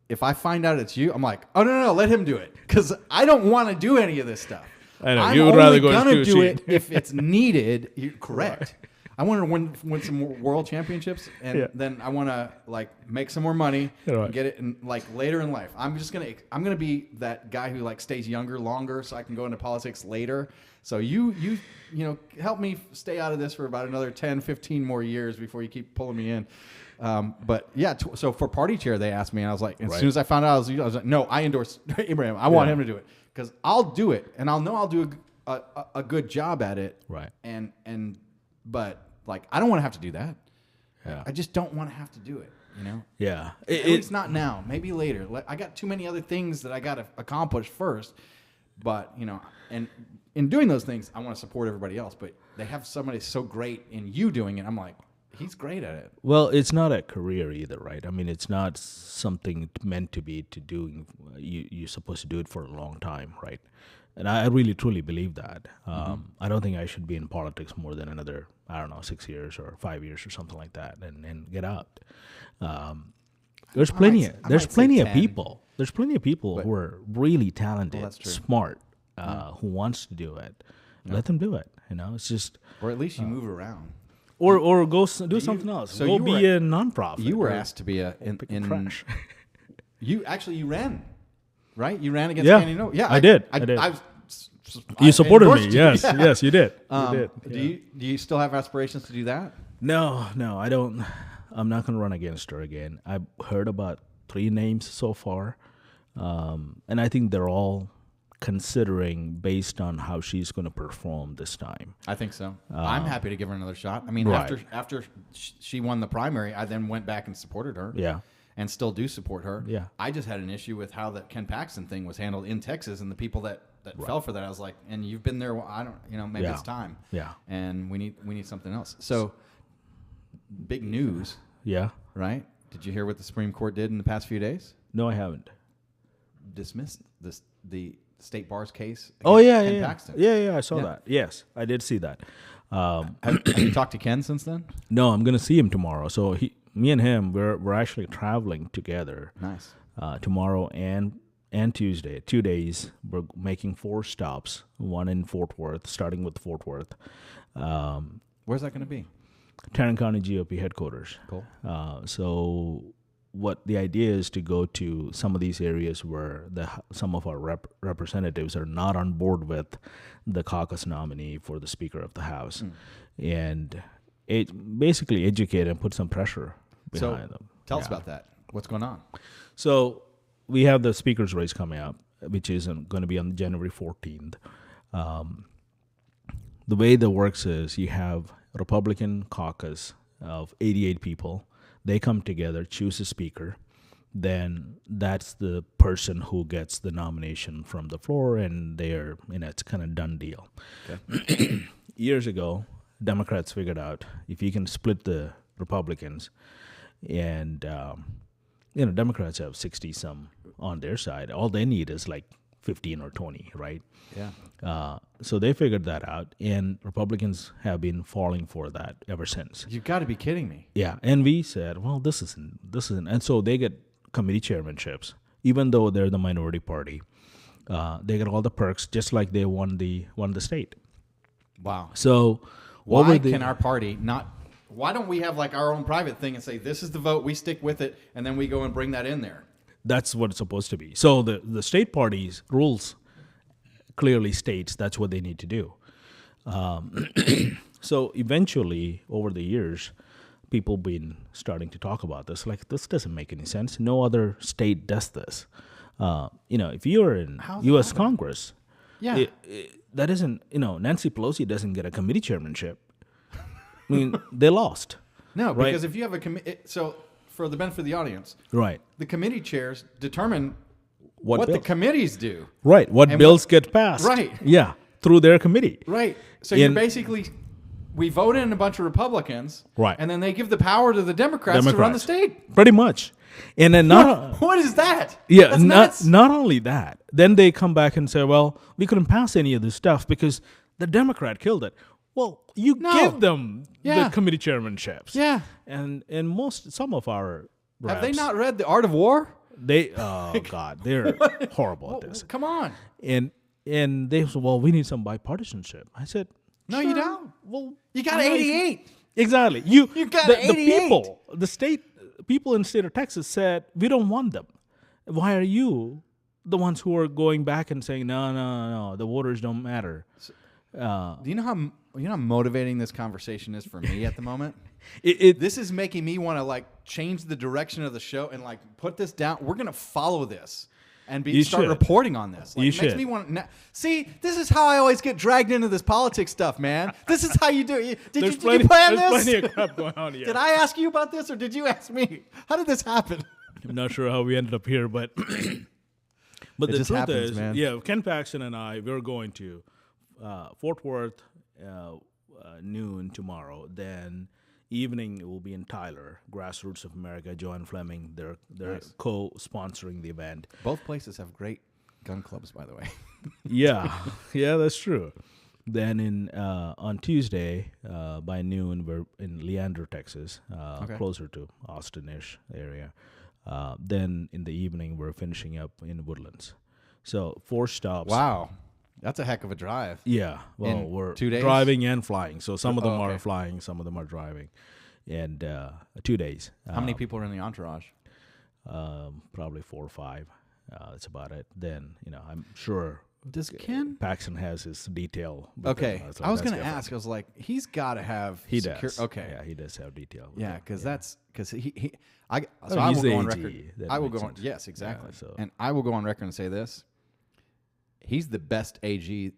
if I find out it's you, I'm like, oh no, let him do it, because I don't want to do any of this stuff. I know I'm you would only rather go gonna to do it if it's needed. Correct. I want to win some more world championships, and then I want to like make some more money and get it in, like later in life. I'm gonna be that guy who like stays younger longer, so I can go into politics later. So you help me stay out of this for about another 10, 15 more years before you keep pulling me in. But yeah, so for party chair, they asked me, and I was like, as soon as I found out, I was like, no, I endorse Abraham. I want him to do it, because I'll do it, and I'll do a good job at it. Right. But like, I don't want to have to do that. Yeah. I just don't want to have to do it. Yeah. At least not now. Maybe later. I got too many other things that I got to accomplish first. But and in doing those things, I want to support everybody else. But they have somebody so great in you doing it. I'm like, he's great at it. Well, it's not a career either, right? I mean, it's not something meant to be to doing. You're supposed to do it for a long time, right? And I really, truly believe that. I don't think I should be in politics more than another, 6 years or 5 years or something like that, and get out. There's plenty of people. There's plenty of people who are really talented, smart, who wants to do it. Let them do it. It's just, or at least you move around, or go do something else. So go be a nonprofit. You were asked to be in trash. You ran. Right? You ran against Candy No. Yeah, I did. You supported me. Yes, you did. You did. Do you still have aspirations to do that? No, I don't. I'm not going to run against her again. I've heard about 3 names so far, and I think they're all considering based on how she's going to perform this time. I think so. I'm happy to give her another shot. I mean, after she won the primary, I then went back and supported her. Yeah. And still do support her. Yeah. I just had an issue with how that Ken Paxton thing was handled in Texas, and the people that fell for that. I was like, and you've been there. I don't. Maybe it's time. Yeah. And we need something else. So, big news. Yeah. Right. Did you hear what the Supreme Court did in the past few days? No, I haven't. Dismissed the state bar's case. Ken Paxton. Yeah. I saw that. Yes, I did see that. Have you talked to Ken since then? No, I'm going to see him tomorrow. So me and him, we're actually traveling together. Nice. Tomorrow and Tuesday, 2 days. We're making 4 stops. One in Fort Worth, starting with Fort Worth. Where's that going to be? Tarrant County GOP headquarters. Cool. So what the idea is to go to some of these areas where some of our representatives are not on board with the caucus nominee for the Speaker of the House, and basically educate and put some pressure behind them. Tell us about that. What's going on? So we have the Speaker's race coming up, which is going to be on January 14th. The way that works is you have a Republican caucus of 88 people. They come together, choose a speaker. Then that's the person who gets the nomination from the floor, and it's kind of done deal. Okay. Years ago, Democrats figured out if you can split the Republicans and Democrats have 60 some on their side. All they need is like 15 or 20, right? Yeah. So they figured that out, and Republicans have been falling for that ever since. You've got to be kidding me. Yeah, and we said, well, this isn't, and so they get committee chairmanships, even though they're the minority party. They get all the perks, just like they won the state. Wow. So Why can our party not? Why don't we have like our own private thing and say this is the vote, we stick with it, and then we go and bring that in there? That's what it's supposed to be. So the state party's rules clearly states that's what they need to do. So eventually, over the years, people been starting to talk about this. Like, this doesn't make any sense. No other state does this. If you're in U.S. Congress, Yeah. that isn't, Nancy Pelosi doesn't get a committee chairmanship. I mean, they lost. No, Right. because if you have a committee, so for the benefit of the audience, Right. the committee chairs determine what the bills? committees do. Right. What And bills get passed. Right. Yeah. Through their committee. Right. So In- you're basically, we vote in a bunch of Republicans, Right. and then they give the power to the Democrats to run the state. Pretty much. And then What is that? Yeah, That's nuts. not only that, then they come back and say, well, we couldn't pass any of this stuff because the Democrat killed it. Well, you No. give them Yeah. the committee chairmanships. Yeah. And some of our reps, Have they not read The Art of War? oh God, they're horrible at this. Come on. And they said, well, we need some bipartisanship. I said, No, you don't. Well, You got 88. Exactly. You got the 88. people in the state of Texas said, we don't want them. Why are you the ones who are going back and saying, no, the voters don't matter? Do you know how motivating this conversation is for me at the moment? This is making me want to like change the direction of the show and like put this down. We're gonna follow this and start reporting on this. Like, You it makes should. me want. See, this is how I always get dragged into this politics stuff, man. This is how you do it. Did you plan this? There's plenty of crap going on here. Did I ask you about this or did you ask me? How did this happen? I'm not sure how we ended up here, but but It the just truth happens, is, man. yeah, Ken Paxton and I, we're going to Fort Worth noon tomorrow. Then evening it will be in Tyler. Grassroots of America, Joanne Fleming, they're Nice. co-sponsoring the event. Both places have great gun clubs, by the way. Yeah, that's true. Then on Tuesday by noon, we're in Leander, Texas, closer to Austin-ish area. Then in the evening, we're finishing up in Woodlands. So 4 stops. Wow, that's a heck of a drive. Yeah. Well, In we're 2 days? driving and flying. So some of them okay. are flying, some of them are driving. And 2 days. How many people are in the entourage? Probably 4 or 5. That's about it. Then, I'm sure Does Ken? Paxton has his detail. with Okay, him. I was That's going to different. ask. I was like, he's got to have. He secure- does. Okay. Yeah, he does have detail. with Yeah, him. because he I mean, will he's go the on AG. record. That I will makes go on. sense. Yes, exactly. Yeah, so- And I will go on record and say this: he's the best AG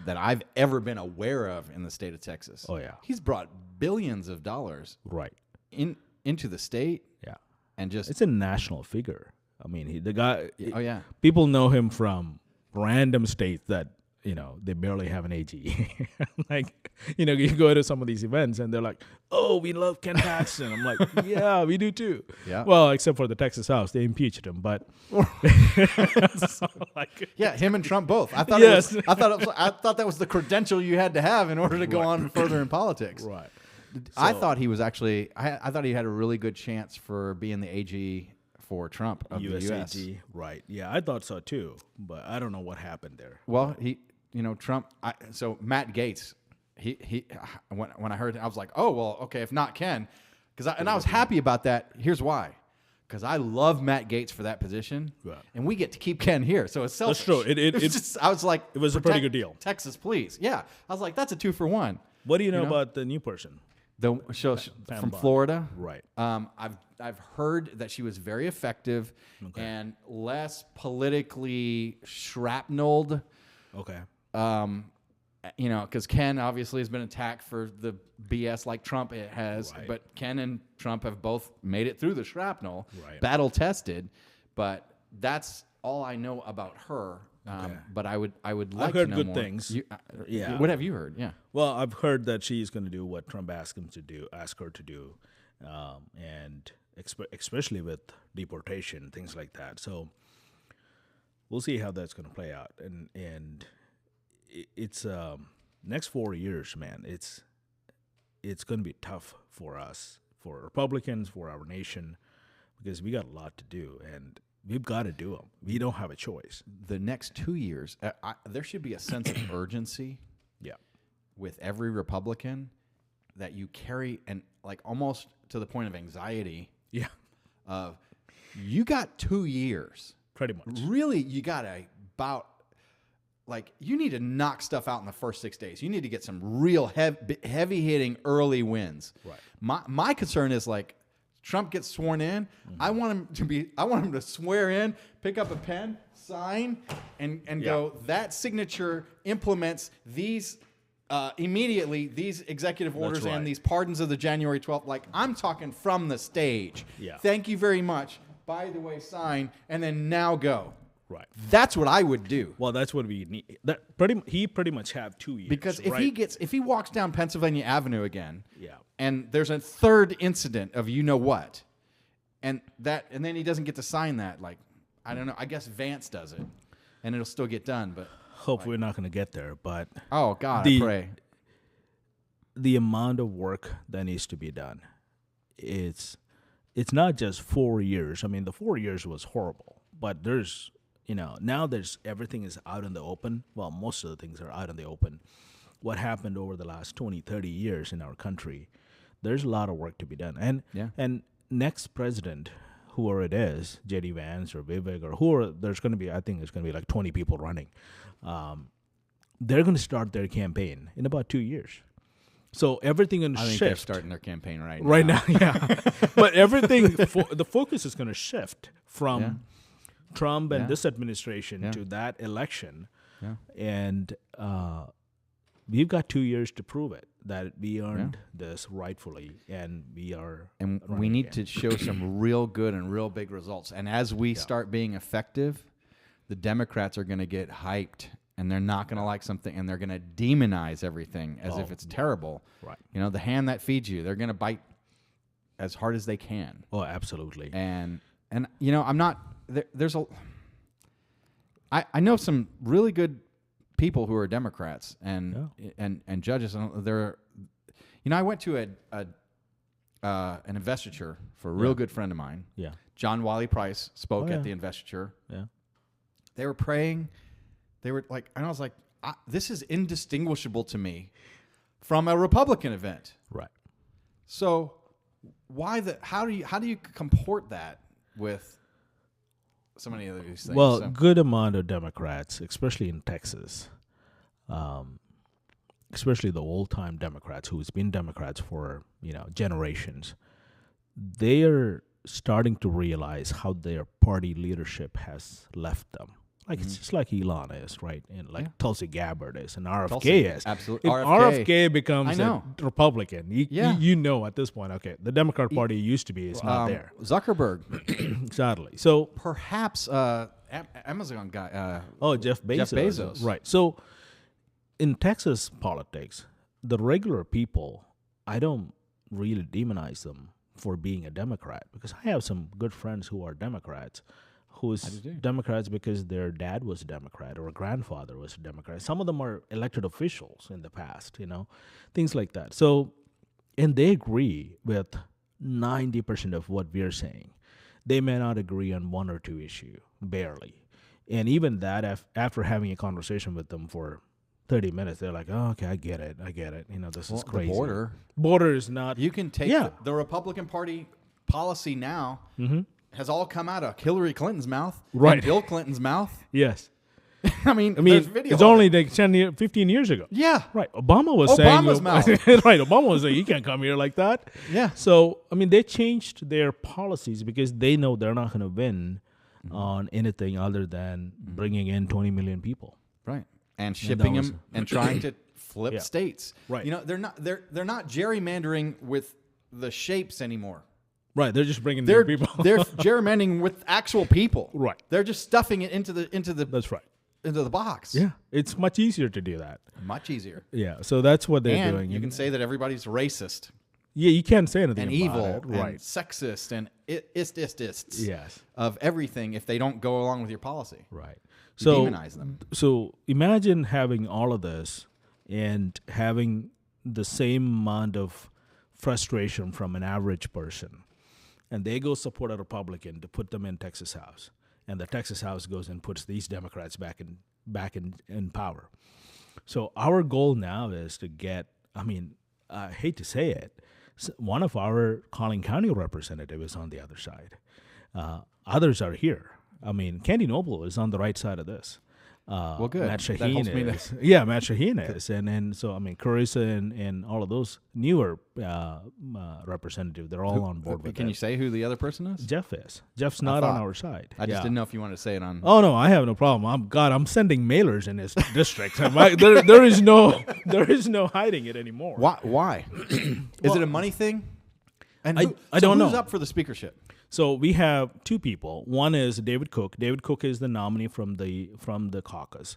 that I've ever been aware of in the state of Texas. Oh, yeah. He's brought billions of dollars Right. into the state, Yeah. and just It's a national figure. I mean, the guy. oh yeah, People know him from random states that they barely have an AG. Like, you go to some of these events and they're like, "Oh, we love Ken Paxton." I'm like, "Yeah, we do too." Yeah. Well, except for the Texas House, they impeached him, but yeah, him and Trump both. I thought Yes. I thought that was the credential you had to have in order to go on further in politics. right. I thought he was actually. I thought he had a really good chance for being the AG for Trump of the U.S. USAG, right? Yeah, I thought so too, but I don't know what happened there. Well, Trump. So Matt Gaetz, he when I heard, I was like, oh well, okay, if not Ken, I was happy about that. Here's why. Because I love Matt Gaetz for that position, Right. and we get to keep Ken here, so it's selfish. That's true. It was just, I was like, it was a pretty protect good deal. Texas, please. Yeah, I was like, that's a 2-for-1. What do you know know? about the new person? From Bond. Florida, Right. I've heard that she was very effective and less politically shrapneled. Okay. Because Ken obviously has been attacked for the BS like Trump has, Right. but Ken and Trump have both made it through the shrapnel, Right. battle tested. But that's all I know about her. Okay. But I would like I've heard to know good more. things. Yeah. What have you heard? Yeah. Well, I've heard that she's going to do what Trump asked her to do, and especially with deportation, things like that. So we'll see how that's going to play out. And it's next 4 years, man. It's going to be tough for us, for Republicans, for our nation, because we got a lot to do, and we've got to do them. We don't have a choice. The next 2 years, there should be a sense of urgency. Yeah. With every Republican that you carry, and like almost to the point of anxiety. Yeah. You got 2 years. Pretty much. Really, you got you need to knock stuff out in the first 6 days. You need to get some real heavy hitting early wins. Right. My concern is like Trump gets sworn in. Mm-hmm. I want him to swear in, pick up a pen, sign, and go, that signature implements these immediately, these executive orders and these pardons of the January 12th. Like, I'm talking from the stage. Yeah. Thank you very much. By the way, sign, and then now go. Right. That's what I would do. Well, that's what we need. He pretty much have 2 years. Because if he walks down Pennsylvania Avenue again, yeah, and there's a third incident of you know what, and then he doesn't get to sign that, like, I don't know. I guess Vance does it, and it'll still get done. But hope we're not going to get there. But oh God, I pray. The amount of work that needs to be done, it's not just 4 years. I mean, the 4 years was horrible, but there's, now everything is out in the open. Well, most of the things are out in the open. What happened over the last 20, 30 years in our country, there's a lot of work to be done. And next president, whoever it is, J.D. Vance or Vivek or whoever, I think there's going to be like 20 people running. They're going to start their campaign in about 2 years. So everything going to shift. I think they're starting their campaign right now. Right now, yeah. But everything, the focus is going to shift from Trump and this administration to that election. Yeah. And we've got 2 years to prove it, that we earned this rightfully, and we are. And we need to show some real good and real big results. And as we start being effective, the Democrats are going to get hyped. And they're not going to like something, and they're going to demonize everything as if it's terrible. Right. The hand that feeds you, they're going to bite as hard as they can. Oh, absolutely. And I'm not there's I know some really good people who are Democrats and judges, and I went to an investiture for a real good friend of mine. Yeah. John Wiley Price spoke at the investiture. Yeah. They were praying. They were like, and I was like, this is indistinguishable to me from a Republican event. Right. So how do you comport that with so many of these things? Well, good amount of Democrats, especially in Texas, especially the old-time Democrats who's been Democrats for, generations, they are starting to realize how their party leadership has left them. Like, it's just like Elon is, right? And like Tulsi Gabbard is, and RFK is. Absolutely. If RFK becomes a Republican, you know at this point, okay, the Democrat Party used to be, it's not there. Zuckerberg. Exactly. So perhaps Amazon guy. Jeff Bezos. Right. So in Texas politics, the regular people, I don't really demonize them for being a Democrat, because I have some good friends who are Democrats, who's Democrats because their dad was a Democrat or a grandfather was a Democrat. Some of them are elected officials in the past, things like that. So, and they agree with 90% of what we're saying. They may not agree on one or two issues, barely. And even that, after having a conversation with them for 30 minutes, they're like, oh, okay, I get it. This is crazy. The border is not. You can take the Republican Party policy now. Mm-hmm. Has all come out of Hillary Clinton's mouth, and Bill Clinton's mouth. Yes. I mean, it's only like 15 years ago. Yeah. Right. Obama was saying. Obama's mouth. Right. Obama was saying, you can't come here like that. Yeah. So, they changed their policies because they know they're not going to win on anything other than bringing in 20 million people. Right. And shipping them and trying to flip states. Right. They're not gerrymandering with the shapes anymore. Right, they're just bringing their people. They're gerrymandering with actual people. Right, they're just stuffing it into the. That's right. Into the box. Yeah, it's much easier to do that. Much easier. Yeah, so that's what they're doing. You can say that everybody's racist. Yeah, you can't say anything and about evil it. Right. and sexist and ists Yes. of everything if they don't go along with your policy. Right. You So demonize them. So imagine having all of this and having the same amount of frustration from an average person, and they go support a Republican to put them in Texas House, and the Texas House goes and puts these Democrats back in power. So our goal now is to get. I mean, I hate to say it, one of our Collin County representatives is on the other side. Others are here. I mean, Candy Noble is on the right side of this. Well, good. Matt That helps me Shaheen is. Yeah, Matt Shaheen is. And so, I mean, Carissa and all of those newer representatives, they're all on board with Can it. you say who the other person is? Jeff is. Jeff's not on our side. I just Yeah. didn't know if you wanted to say it on. Oh no, I have no problem. I'm sending mailers in his district. There is no hiding it anymore. Why? Is it a money thing? And I don't know. Who's up for the speakership? So we have two people. One is David Cook. David Cook is the nominee from the caucus.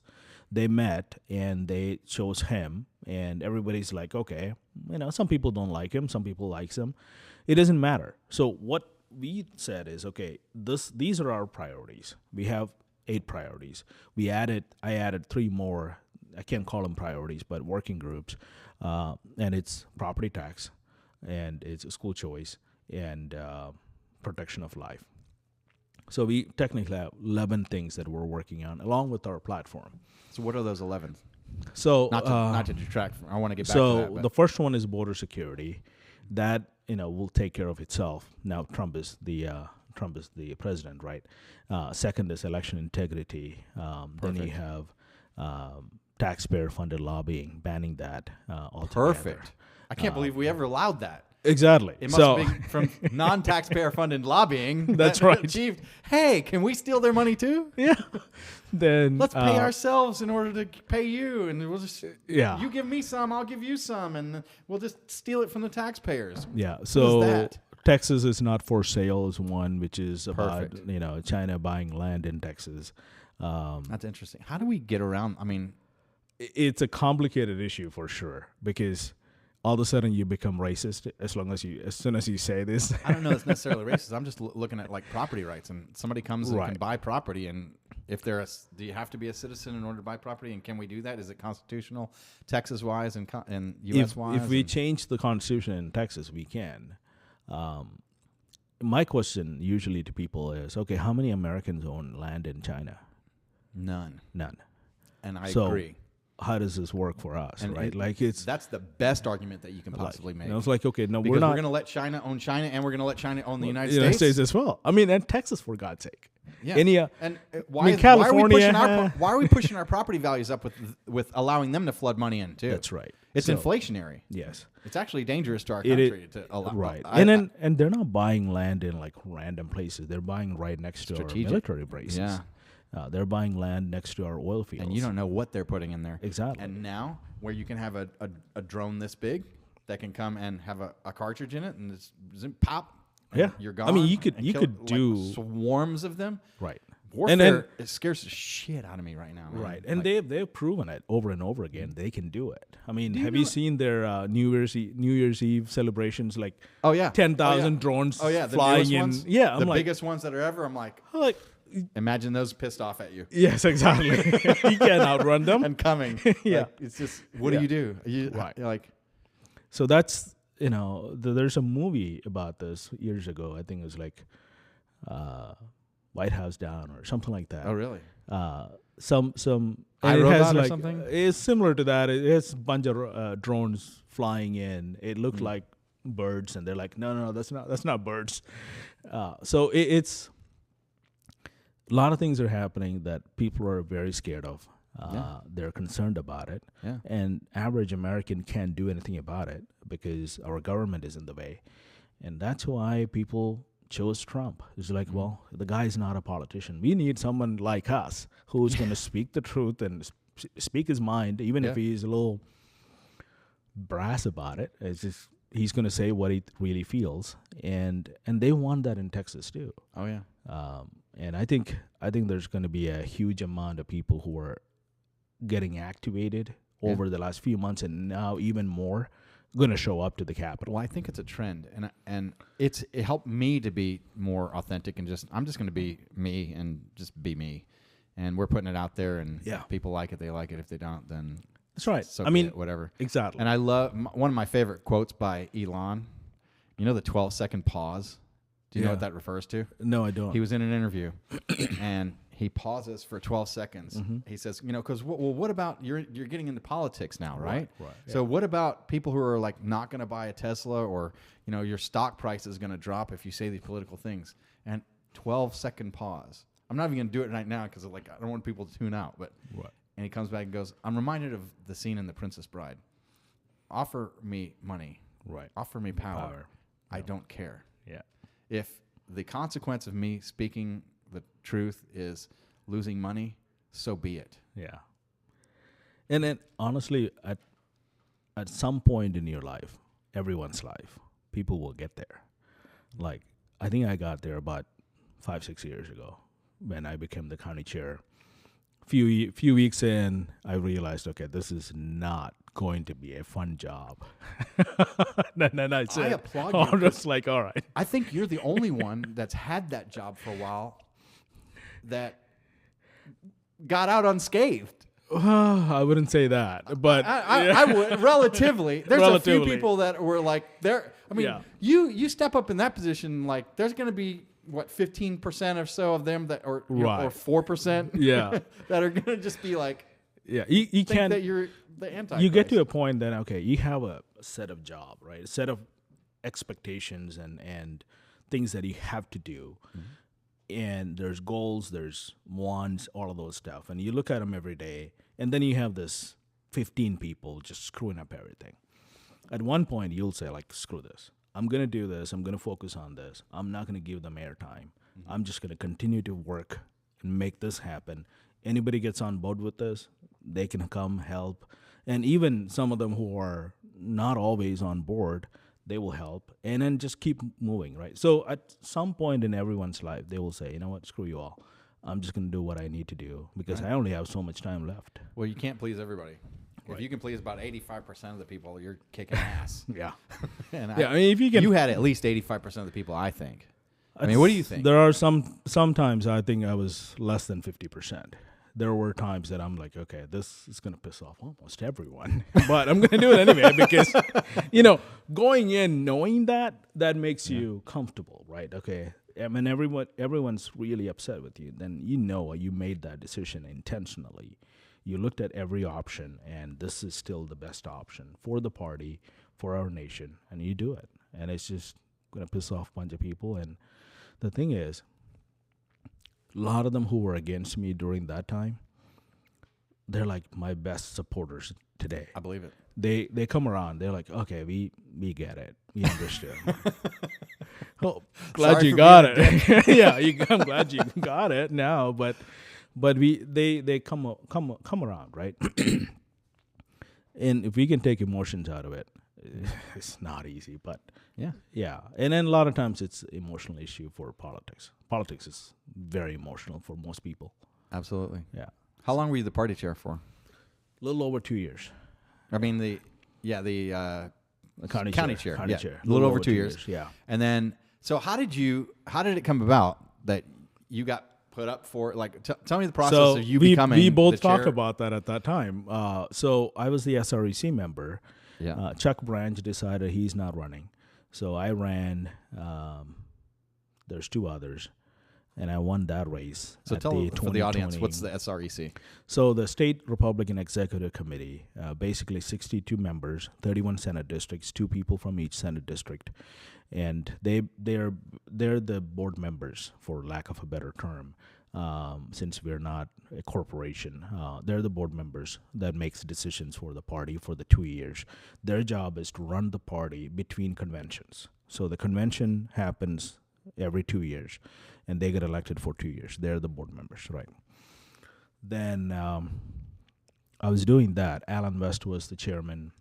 They met and they chose him, and everybody's like, okay, some people don't like him, some people likes him. It doesn't matter. So what we said is, okay, these are our priorities. We have 8 priorities. I added 3 more. I can't call them priorities, but working groups, and it's property tax, and it's school choice, and protection of life. So we technically have 11 things that we're working on, along with our platform. So what are those 11? So Not to detract. I want to get back to so that. the first one is border security. That will take care of itself. Now Trump is the president, right? Second is election integrity. Then you have taxpayer-funded lobbying, banning that altogether. Perfect. I can't believe we ever allowed that. Exactly. It must have been from non-taxpayer funded lobbying. That's that right. Achieved. Hey, can we steal their money too? Yeah. Then Let's pay ourselves in order to pay you, and we'll just Yeah. You give me some, I'll give you some, and we'll just steal it from the taxpayers. Yeah. What So is that? Texas is not for sale is one, which is about Perfect. China buying land in Texas. That's interesting. How do we get around? I mean, It's a complicated issue for sure, because all of a sudden you become racist as soon as you say this. I don't know. It's necessarily racist. I'm just looking at like property rights, and somebody comes and can buy property, and if do you have to be a citizen in order to buy property, and can we do that? Is it constitutional, Texas wise and U.S. wise? If we change the Constitution in Texas, we can. My question usually to people is, okay, how many Americans own land in China? None, and I agree. How does this work for us, And right? That's the best argument that you can possibly make. It's like, okay, no, because we're not going to let China own China, and we're going to let China own the United States States as well. I mean, and Texas, for God's sake. Yeah. Why California, why are we pushing our property values up with allowing them to flood money in too? That's right. It's inflationary. Yes. It's actually dangerous to our country to allow. Right. And they're not buying land in like random places. They're buying right next to our military bases. Yeah. They're buying land next to our oil fields. And you don't know what they're putting in there. Exactly. And now, where you can have a drone this big that can come and have a cartridge in it and it's pop. Yeah. You're gone. I mean, you could like do swarms of them. Right. Warfare, it scares the shit out of me right now. Man. Right. And they've proven it over and over again. They can do it. I mean, have you seen their New Year's Eve celebrations? Like, 10,000 drones flying in. Ones? Yeah. The biggest ones that are ever. I'm like, imagine those pissed off at you. Yes, exactly. You can't outrun them. And coming. Yeah. Like, it's just, what do you do? You're like, so that's, there's a movie about this years ago. I think it was like White House Down or something like that. Oh, really? Some I it Robot has or like something? It's similar to that. It has a bunch of drones flying in. It looked like birds, and they're like, no, that's not birds. So it's a lot of things are happening that people are very scared of. They're concerned about it, and average American can't do anything about it because our government is in the way, and that's why people chose Trump. It's like, well, the guy's not a politician. We need someone like us who's going to speak the truth and speak his mind, even if he's a little brass about it. It's just he's going to say what he really feels, and they want that in Texas too. Oh yeah. And I think there's going to be a huge amount of people who are getting activated over the last few months, and now even more going to show up to the Capitol. Well, I think it's a trend, and it helped me to be more authentic and I'm just going to be me and just be me, and we're putting it out there, and if people like it, they like it. If they don't, then that's right. So I mean, whatever. Exactly. And I love one of my favorite quotes by Elon. You know the 12-second pause. Do you know what that refers to? No, I don't. He was in an interview, and he pauses for 12 seconds. Mm-hmm. He says, because what about you're getting into politics now, right? Right. So what about people who are like not going to buy a Tesla, or your stock price is going to drop if you say these political things? And 12-second pause. I'm not even going to do it right now because I don't want people to tune out. But and he comes back and goes, I'm reminded of the scene in The Princess Bride. Offer me money. Right. Offer me power. I don't care. Yeah. If the consequence of me speaking the truth is losing money, so be it. Yeah. And then honestly, at some point in your life, everyone's life, people will get there. Like, I think I got there about 5-6 years ago when I became the county chair. Few weeks in, I realized, okay, this is not going to be a fun job. then I said, I applaud you. I'm just like, all right. I think you're the only one that's had that job for a while that got out unscathed. I wouldn't say that, but I would relatively. There's a few people that were like there. I mean, you step up in that position, like there's going to be 15% or so of them that, or 4%, that are going to just be like, you can't. That you're the Antichrist. You get to a point that you have a set of job, right? A set of expectations and things that you have to do. Mm-hmm. And there's goals, there's wants, all of those stuff. And you look at them every day, and then you have this 15 people just screwing up everything. At one point, you'll say, like, screw this. I'm going to do this. I'm going to focus on this. I'm not going to give them airtime. Mm-hmm. I'm just going to continue to work and make this happen. Anybody gets on board with this, they can come help. And even some of them who are not always on board, they will help, and then just keep moving, right? So at some point in everyone's life, they will say, you know what, screw you all. I'm just going to do what I need to do because I only have so much time left. Well, you can't please everybody. If you can please about 85% of the people, you're kicking ass. Yeah. And I mean, if you can, you had at least 85% of the people, I think. I mean, what do you think? There are sometimes I think I was less than 50%. There were times that I'm like, okay, this is going to piss off almost everyone, but I'm going to do it anyway because, going in knowing that makes you comfortable, right? Okay, I mean, everyone's really upset with you. Then you made that decision intentionally. You looked at every option, and this is still the best option for the party, for our nation, and you do it. And it's just going to piss off a bunch of people. And the thing is, a lot of them who were against me during that time, they're like my best supporters today. I believe it. They come around. They're like, okay, we get it. We understood. Oh, glad you got it. Yeah, I'm glad you got it now. But they come around, right? And if we can take emotions out of it, it's not easy. But yeah. And then a lot of times it's an emotional issue for politics. Politics is very emotional for most people. Absolutely. Yeah. How long were you the party chair for? A little over 2 years. I mean, the county chair. County chair. A little over 2 years. Yeah. And then, so how did it come about that you got put up for, like, tell me the process of you becoming we both the chair. talked about that at that time. So I was the SREC member. Yeah. Chuck Branch decided he's not running. So I ran. There's two others, and I won that race. So tell for the audience, what's the SREC? So the State Republican Executive Committee, basically 62 members, 31 Senate districts, 2 people from each Senate district, and they're the board members, for lack of a better term. Since we're not a corporation, they're the board members that makes decisions for the party for the 2 years. Their job is to run the party between conventions. So the convention happens every 2 years, and they get elected for 2 years. They're the board members, right? Then I was doing that. Alan West was the chairman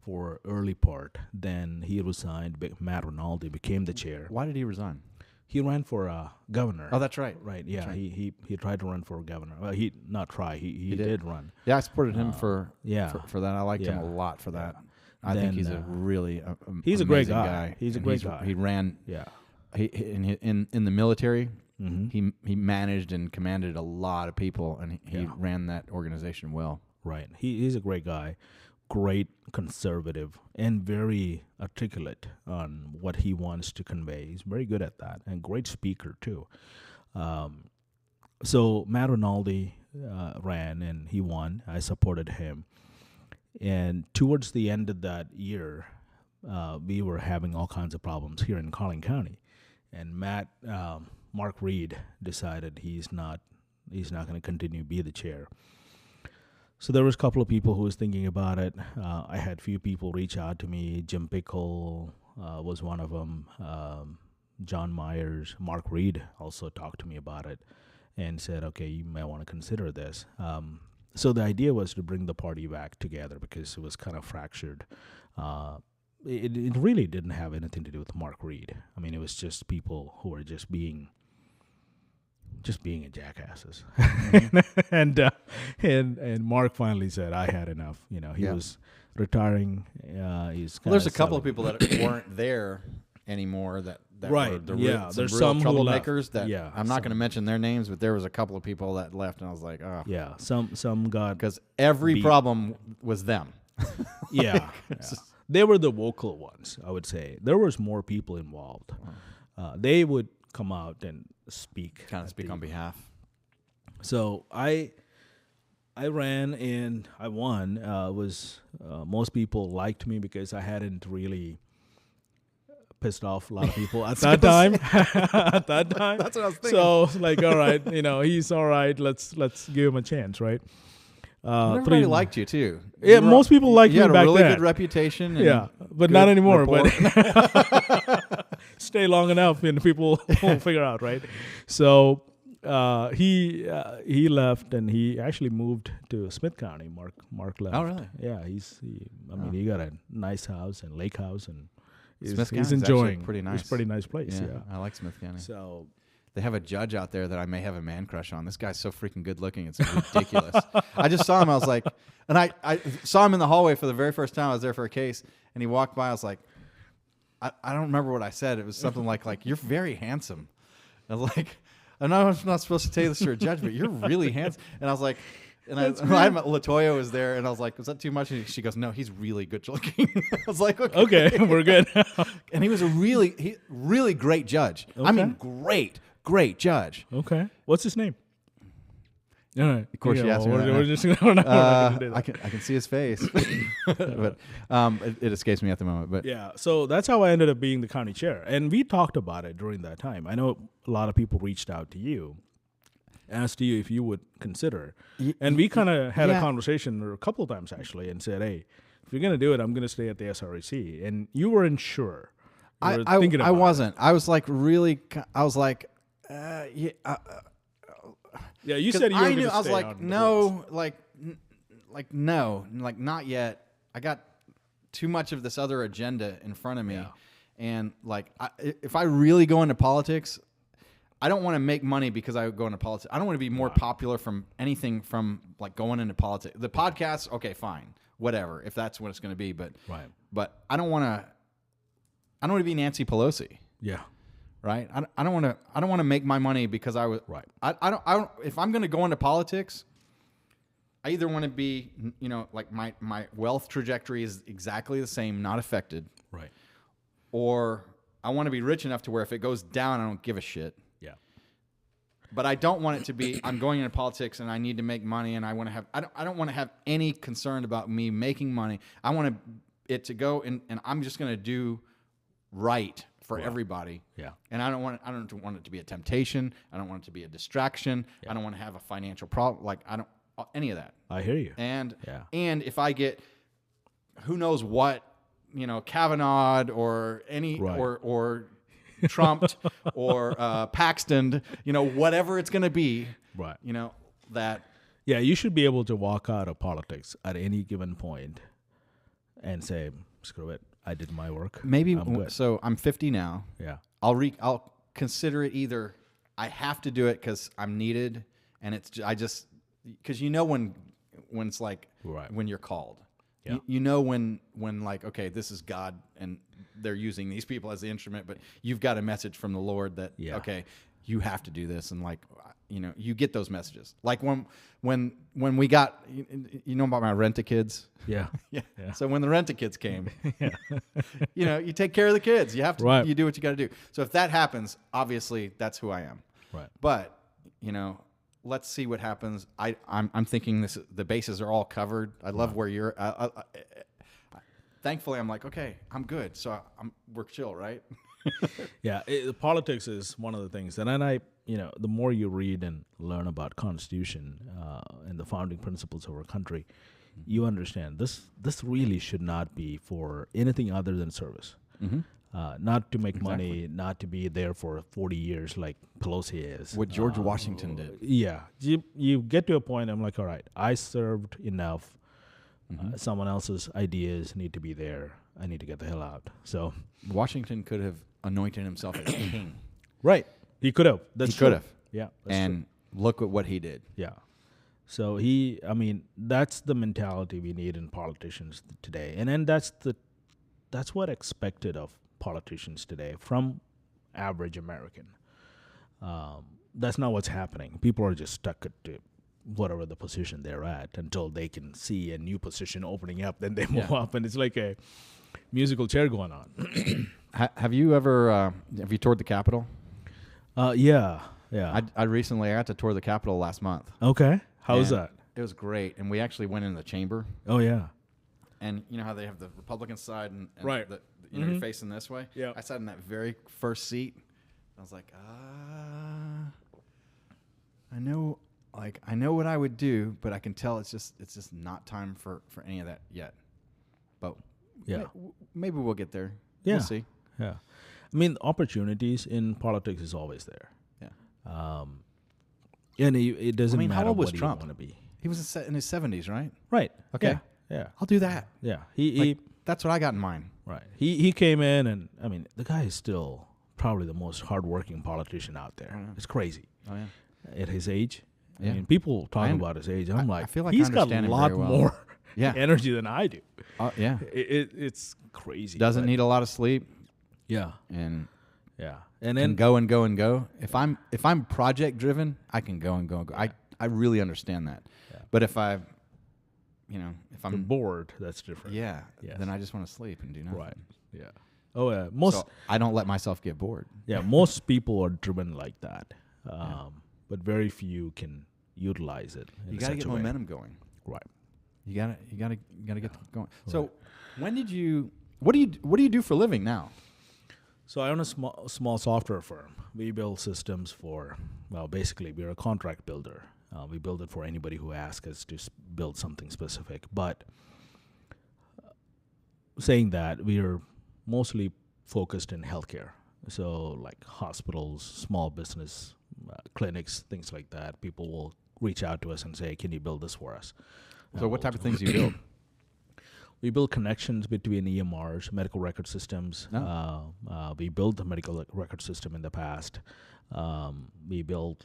for early part. Then he resigned. Matt Rinaldi became the chair. Why did he resign? He ran for governor. Oh, that's right. Right, yeah. Right. He tried to run for governor. Well, he did run. Yeah, I supported him for that. I liked him a lot for that. I think he's a really he's a great amazing guy. He's a great guy. He ran. Yeah. In the military, he managed and commanded a lot of people, and he ran that organization well. Right. He's a great guy, great conservative, and very articulate on what he wants to convey. He's very good at that, and great speaker too. So Matt Rinaldi ran, and he won. I supported him. And towards the end of that year, we were having all kinds of problems here in Collin County. And Mark Reed decided he's not going to continue to be the chair. So there was a couple of people who was thinking about it. I had a few people reach out to me. Jim Pickle was one of them. John Myers, Mark Reed also talked to me about it and said, okay, you may want to consider this. So the idea was to bring the party back together because it was kind of fractured. It really didn't have anything to do with Mark Reed. I mean, it was just people who were just being jackasses. And Mark finally said, I had enough. You know, he was retiring. There's a couple of people that weren't there anymore that right. were There's real some troublemakers that I'm not some going to mention their names, but there was a couple of people that left, and I was like, oh. Yeah, some got because every problem was them. Yeah. They were the vocal ones, I would say. There was more people involved. They would come out and speak. Kind of speak on behalf. So I ran and I won. Most people liked me because I hadn't really pissed off a lot of people at that time. At that time. That's what I was thinking. So like, all right, he's all right. Let's give him a chance, right? Everybody liked you too. Yeah, most people liked me back then. You had a really good reputation. And but not anymore. But stay long enough, and people will figure out, right? So he left, and he actually moved to Smith County. Mark left. Oh, really? Yeah, he got a nice house and lake house, and he's enjoying. Pretty nice. It's a pretty nice place. Yeah, I like Smith County. So. They have a judge out there that I may have a man crush on. This guy's so freaking good looking. It's ridiculous. I just saw him. I was like, and I saw him in the hallway for the very first time. I was there for a case, and he walked by. I was like, I don't remember what I said. It was something like you're very handsome. I was like, I know I'm not supposed to tell you this to a judge, but you're really handsome. And I was like, and Latoya was there, and I was like, was that too much? And she goes, no, he's really good looking. I was like, okay, we're good. And he was a really great judge. Okay. I mean, great judge. Okay. What's his name? All right. Of course, you asked me that. We're just gonna I can see his face, but it escapes me at the moment. But yeah, so that's how I ended up being the county chair, and we talked about it during that time. I know a lot of people reached out to you, asked you if you would consider, and we kind of had a conversation a couple of times actually, and said, "Hey, if you're gonna do it, I'm gonna stay at the SREC," and you weren't sure. I wasn't. It. I was like really. I was like. You said you were going to stay. I was like, no, no, not yet. I got too much of this other agenda in front of me, and if I really go into politics, I don't want to make money because I go into politics. I don't want to be more popular from anything from going into politics. The podcast, okay, fine, whatever, if that's what it's going to be. But I don't want to. I don't want to be Nancy Pelosi. Yeah. Right. I don't want to make my money because I was right. I don't. If I'm going to go into politics, I either want to be, my wealth trajectory is exactly the same, not affected. Right. Or I want to be rich enough to where if it goes down, I don't give a shit. Yeah. But I don't want it to be. I'm going into politics and I need to make money, and I want to have. I don't want to have any concern about me making money. I want it to go and I'm just going to do right for everybody. Yeah. And I don't want it to be a temptation. I don't want it to be a distraction. Yeah. I don't want to have a financial problem. I don't any of that. I hear you. And if I get who knows what, Kavanaugh or any or Trumped or Paxton, whatever it's going to be. Right. That yeah, you should be able to walk out of politics at any given point and say, screw it. I did my work. Maybe so. I'm 50 now. Yeah. I'll consider it either I have to do it because I'm needed, and it's because when it's like when you're called. Yeah. You know when like, okay, this is God and they're using these people as the instrument, but you've got a message from the Lord that, okay, you have to do this. And like, you get those messages. Like when we got, you know about my rent-a-kids? Yeah. Yeah. So when the rent-a-kids came, you take care of the kids. You have to, Right. you do what you got to do. So if that happens, obviously that's who I am. Right. But, let's see what happens. I'm thinking the bases are all covered. I love where you're. Thankfully, I'm like, okay, I'm good. So we're chill, right? Yeah, politics is one of the things. And then the more you read and learn about Constitution and the founding principles of our country, you understand this really should not be for anything other than service. Mm-hmm. Not to make money, not to be there for 40 years like Pelosi is. What George Washington did. Yeah. You get to a point, I'm like, all right, I served enough. Someone else's ideas need to be there. I need to get the hell out. So Washington could have anointed himself as king. Right. He could have. That's he true. could have. Yeah. And look at what he did. Yeah. So that's the mentality we need in politicians today. And then that's what expected of politicians today from average American. That's not what's happening. People are just stuck at whatever the position they're at until they can see a new position opening up. Then they move up, and it's like a musical chair going on. Have you ever have you toured the Capitol? Yeah. I recently got to tour the Capitol last month. Okay. How was that? It was great, and we actually went in the chamber. Oh yeah. And you know how they have the Republican side and right. You're facing this way? Yeah. I sat in that very first seat. I was like, I know what I would do, but I can tell it's just not time for any of that yet. But maybe we'll get there. Yeah. We'll see. Yeah. I mean, opportunities in politics is always there. Yeah. And it doesn't matter how old was what Trump? you want to be. He was in his 70s, right? Right. Okay. Yeah. I'll do that. Yeah. That's what I got in mind. Right. He came in, and I mean, the guy is still probably the most hardworking politician out there. Oh, yeah. It's crazy. Oh yeah. At his age. Yeah. I mean, people talk about his age. I'm like, I feel like he's I got a understand him lot very well. more Yeah. energy than I do. Yeah. It's crazy. Doesn't need a lot of sleep. Yeah. And Yeah. And can then go and go and go. If I'm project driven, I can go and go and go. I really understand that. Yeah. But if I'm bored, that's different. yes. Then I just want to sleep and do nothing. Right. Yeah. Oh yeah. So I don't let myself get bored. Yeah, most people are driven like that, but very few can utilize it. You got to get momentum going. Right. You gotta get going. So when did you? What do you do for a living now? So I own a small software firm. We build systems for, basically we're a contract builder. We build it for anybody who asks us to build something specific. But saying that, we are mostly focused in healthcare. So like hospitals, small business, clinics, things like that. People will reach out to us and say, can you build this for us? So what type of things do you build? We build connections between EMRs, medical record systems. We built the medical record system in the past. We built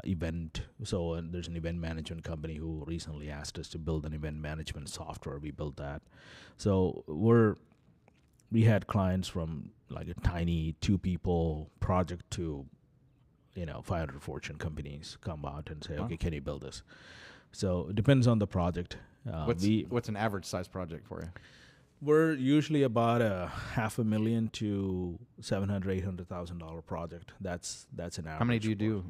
event. So there's an event management company who recently asked us to build an event management software. We built that. So we had clients from like a tiny 2-people project to 500 Fortune companies come out and say, okay, can you build this? So it depends on the project. What's an average size project for you? We're usually about $500,000 to $700,000-$800,000 project. That's an average. How many do you do?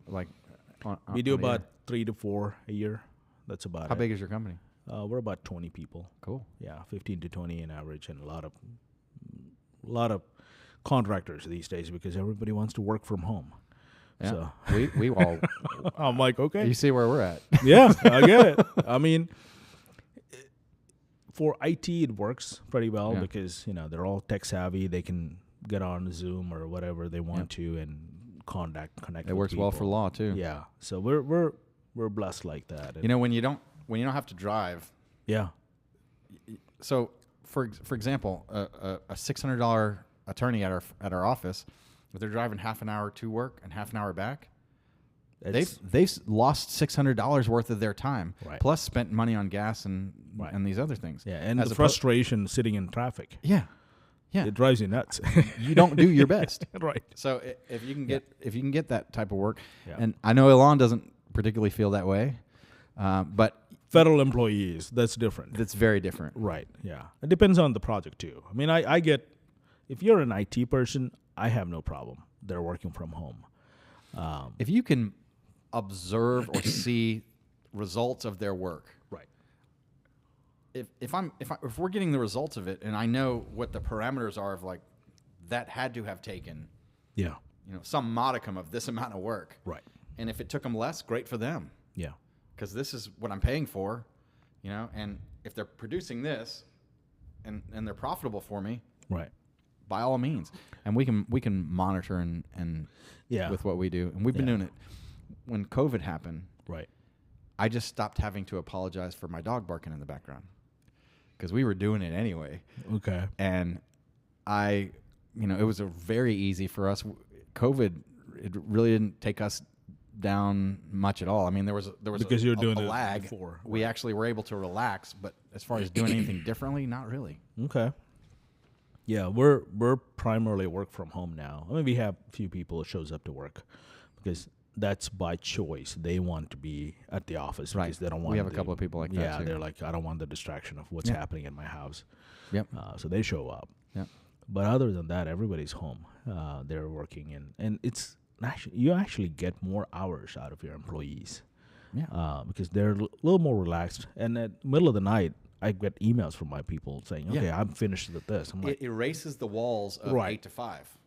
We do about 3 to 4 a year. That's about. How big is your company? We're about 20 people. Cool. Yeah, 15 to 20 in average, and a lot of contractors these days because everybody wants to work from home. Yeah. So we all. I'm like, okay. You see where we're at. Yeah, I get it. I mean, for IT, it works pretty well because they're all tech savvy. They can get on Zoom or whatever they want to and connect. It works well for law too. Yeah, so we're blessed like that. When you don't have to drive. Yeah. So for example, a $600 attorney at our office, if they're driving half an hour to work and half an hour back, they've lost $600 worth of their time, plus spent money on gas and Right. and these other things. Yeah, and As the oppo- frustration sitting in traffic. Yeah. Yeah. It drives you nuts. You don't do your best. Right. So if you can get that type of work, Yeah. and I know Elon doesn't particularly feel that way, but Federal employees, that's different. that's very different. Right, yeah. It depends on the project, too. I mean, I get, if you're an IT person, I have no problem. They're working from home. If you can observe or see results of their work, Right. if we're getting the results of it, and I know what the parameters are of like that had to have taken, Yeah. some modicum of this amount of work, Right. and if it took them less, great for them, Yeah. because this is what I'm paying for, and if they're producing this, and they're profitable for me, Right. by all means, and we can monitor and Yeah. with what we do, and we've been Yeah. doing it. When COVID happened, Right. I just stopped having to apologize for my dog barking in the background because we were doing it anyway. Okay. And it was a very easy for us. COVID, it really didn't take us down much at all. I mean, there was Because you're doing a it lag. before. We actually were able to relax, but as far as doing anything differently, not really. Okay. Yeah, we're primarily work from home now. I mean, we have a few people who shows up to work because that's by choice. They want to be at the office because they don't want. We have a couple of people like that. Yeah, too. they're like, I don't want the distraction of what's happening in my house. Yep. So they show up. Yep. But other than that, everybody's home. They're working, and it's actually you actually get more hours out of your employees. Yeah. Because they're a little more relaxed. And at the middle of the night, I get emails from my people saying, okay, I'm finished with this. I'm like, It erases the walls of Right. 8 to 5.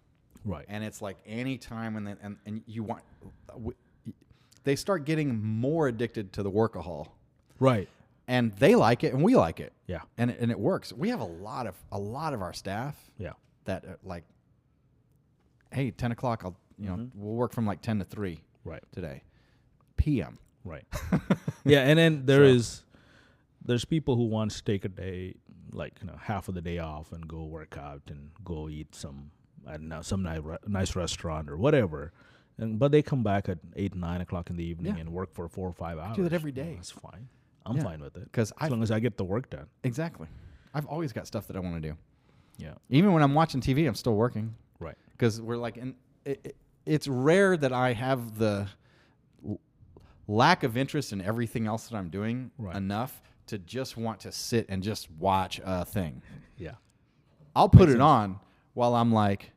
right. And it's like any time and you want they start getting more addicted to the workahol, Right. and they like it and we like it. Yeah. And it works. We have a lot of our staff Yeah. that are like, hey, 10 o'clock, we'll work from like 10 to 3 Right. today, PM. Right. Yeah. And then there's people who want to take a day, like, half of the day off and go work out and go eat some nice restaurant or whatever. But they come back at 8, 9 o'clock in the evening and work for 4 or 5 hours. do that every day. That's fine. I'm fine with it. 'Cause as long as I get the work done. Exactly. I've always got stuff that I want to do. Yeah. Even when I'm watching TV, I'm still working. Right. Because we're like, it's rare that I have the lack of interest in everything else that I'm doing enough to just want to sit and just watch a thing. Yeah. I'll put it on while I'm like,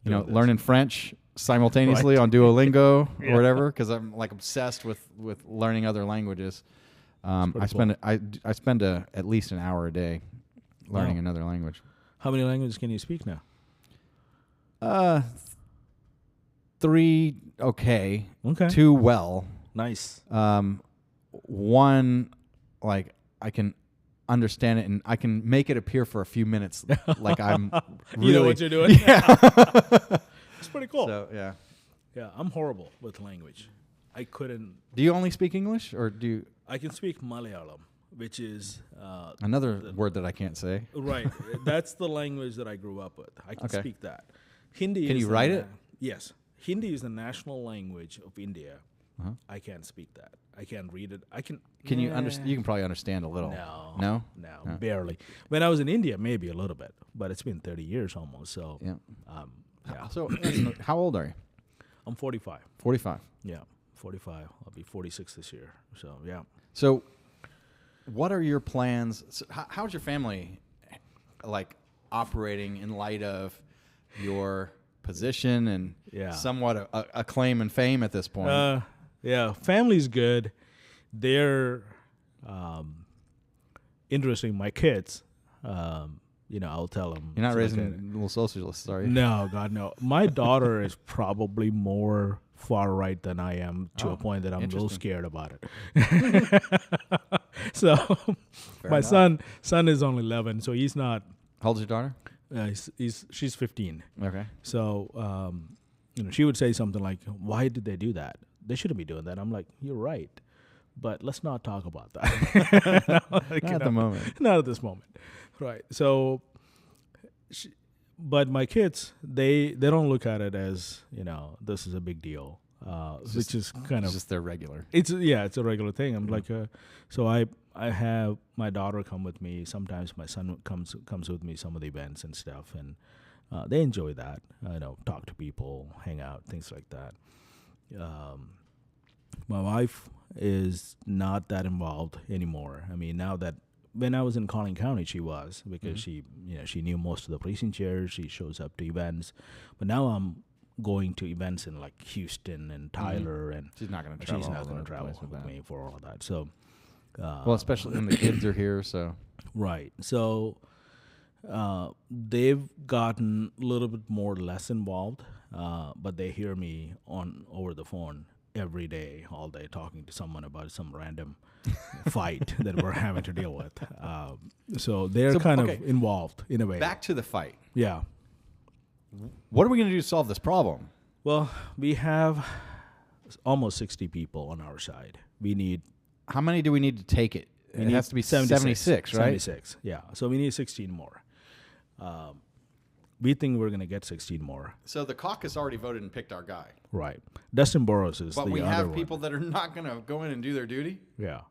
learning French simultaneously on Duolingo or whatever, because I'm like obsessed with learning other languages. I spend at least an hour a day learning another language. How many languages can you speak now? 3 okay. Okay. 2 well. Nice. 1 like I can understand it and I can make it appear for a few minutes like I'm really You know what you're doing? Yeah. It's pretty cool. So, yeah. Yeah, I'm horrible with language. I couldn't. Do you only speak English or do you I can speak Malayalam, which is another word that I can't say? right. That's the language that I grew up with. I can speak that. Hindi. Can is you the write it? Yes. Hindi is the national language of India. I can't speak that. I can't read it. I can. Can you understand? You can probably understand a little. No, barely. When I was in India, maybe a little bit, but it's been 30 years almost. So, Yeah. yeah. So, how old are you? I'm 45. 45. Yeah, 45. I'll be 46 this year. So, yeah. So, what are your plans? So how's your family like operating in light of your position and somewhat acclaim and fame at this point? Yeah, family's good. They're interesting. My kids, I'll tell them. You're not raising little socialists, are you? No, God, no. My daughter is probably more far right than I am to a point that I'm a little scared about it. So my son is only 11, so he's not. How old's your daughter? She's 15. Okay. So she would say something like, "Why did they do that? They shouldn't be doing that." I'm like, "You're right, but let's not talk about that." Not at the moment. Not at this moment, right? So, but my kids, they don't look at it as this is a big deal. which is kind of just their regular. it's a regular thing. I'm like, so I have my daughter come with me. Sometimes my son comes with me some of the events and stuff, and they enjoy that. Talk to people, hang out, things like that. My wife is not that involved anymore. I mean, now that when I was in Collin County, she was, because she knew most of the precinct chairs. She shows up to events, but now I'm going to events in like Houston and Tyler, and She's not going to travel. she's not going to travel with me for all of that. So, well, especially when the kids are here. So right. So they've gotten a little bit less involved, but they hear me over the phone every day, all day, talking to someone about some random fight that we're having to deal with. So they're kind of involved in a way. Back to the fight. Yeah. What are we going to do to solve this problem? Well, we have almost 60 people on our side. We need... How many do we need to take it? It has to be 76, right? 76, yeah. So we need 16 more. We think we're going to get 16 more. So the caucus already voted and picked our guy. Right. Dustin Burrows is the other one. But we have people that are not going to go in and do their duty? Yeah.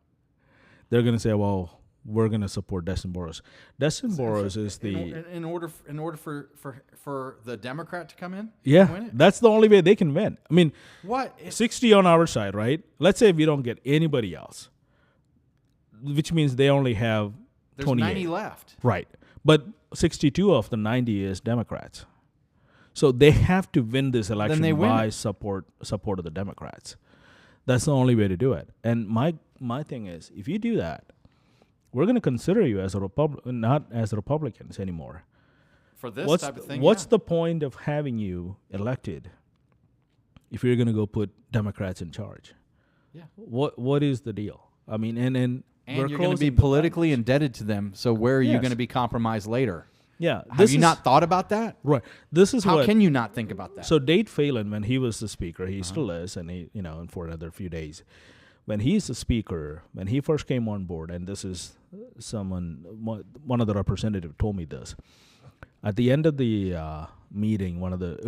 They're going to say, well, we're going to support Dustin Burrows. Dustin Burrows is the... In order for the Democrat to come in? Yeah, win it? that's the only way they can win. I mean, what? 60 on our side, right? Let's say if we don't get anybody else, which means they only have 28. 90 left. Right. But 62 of the 90 is Democrats. So they have to win this election by support of the Democrats. That's the only way to do it. And my thing is, if you do that, we're going to consider you as not as Republicans anymore. For this type of thing, what's the point of having you elected if you're going to go put Democrats in charge? Yeah. What is the deal? I mean, and you're going to be politically indebted to them. So where are you going to be compromised later? Yeah. Have you not thought about that? Right. This is how can you not think about that? So Dade Phelan, when he was the speaker, he still is, and he, and for another few days, when he's the speaker, when he first came on board, and this is one of the representatives told me this. At the end of the meeting, one of the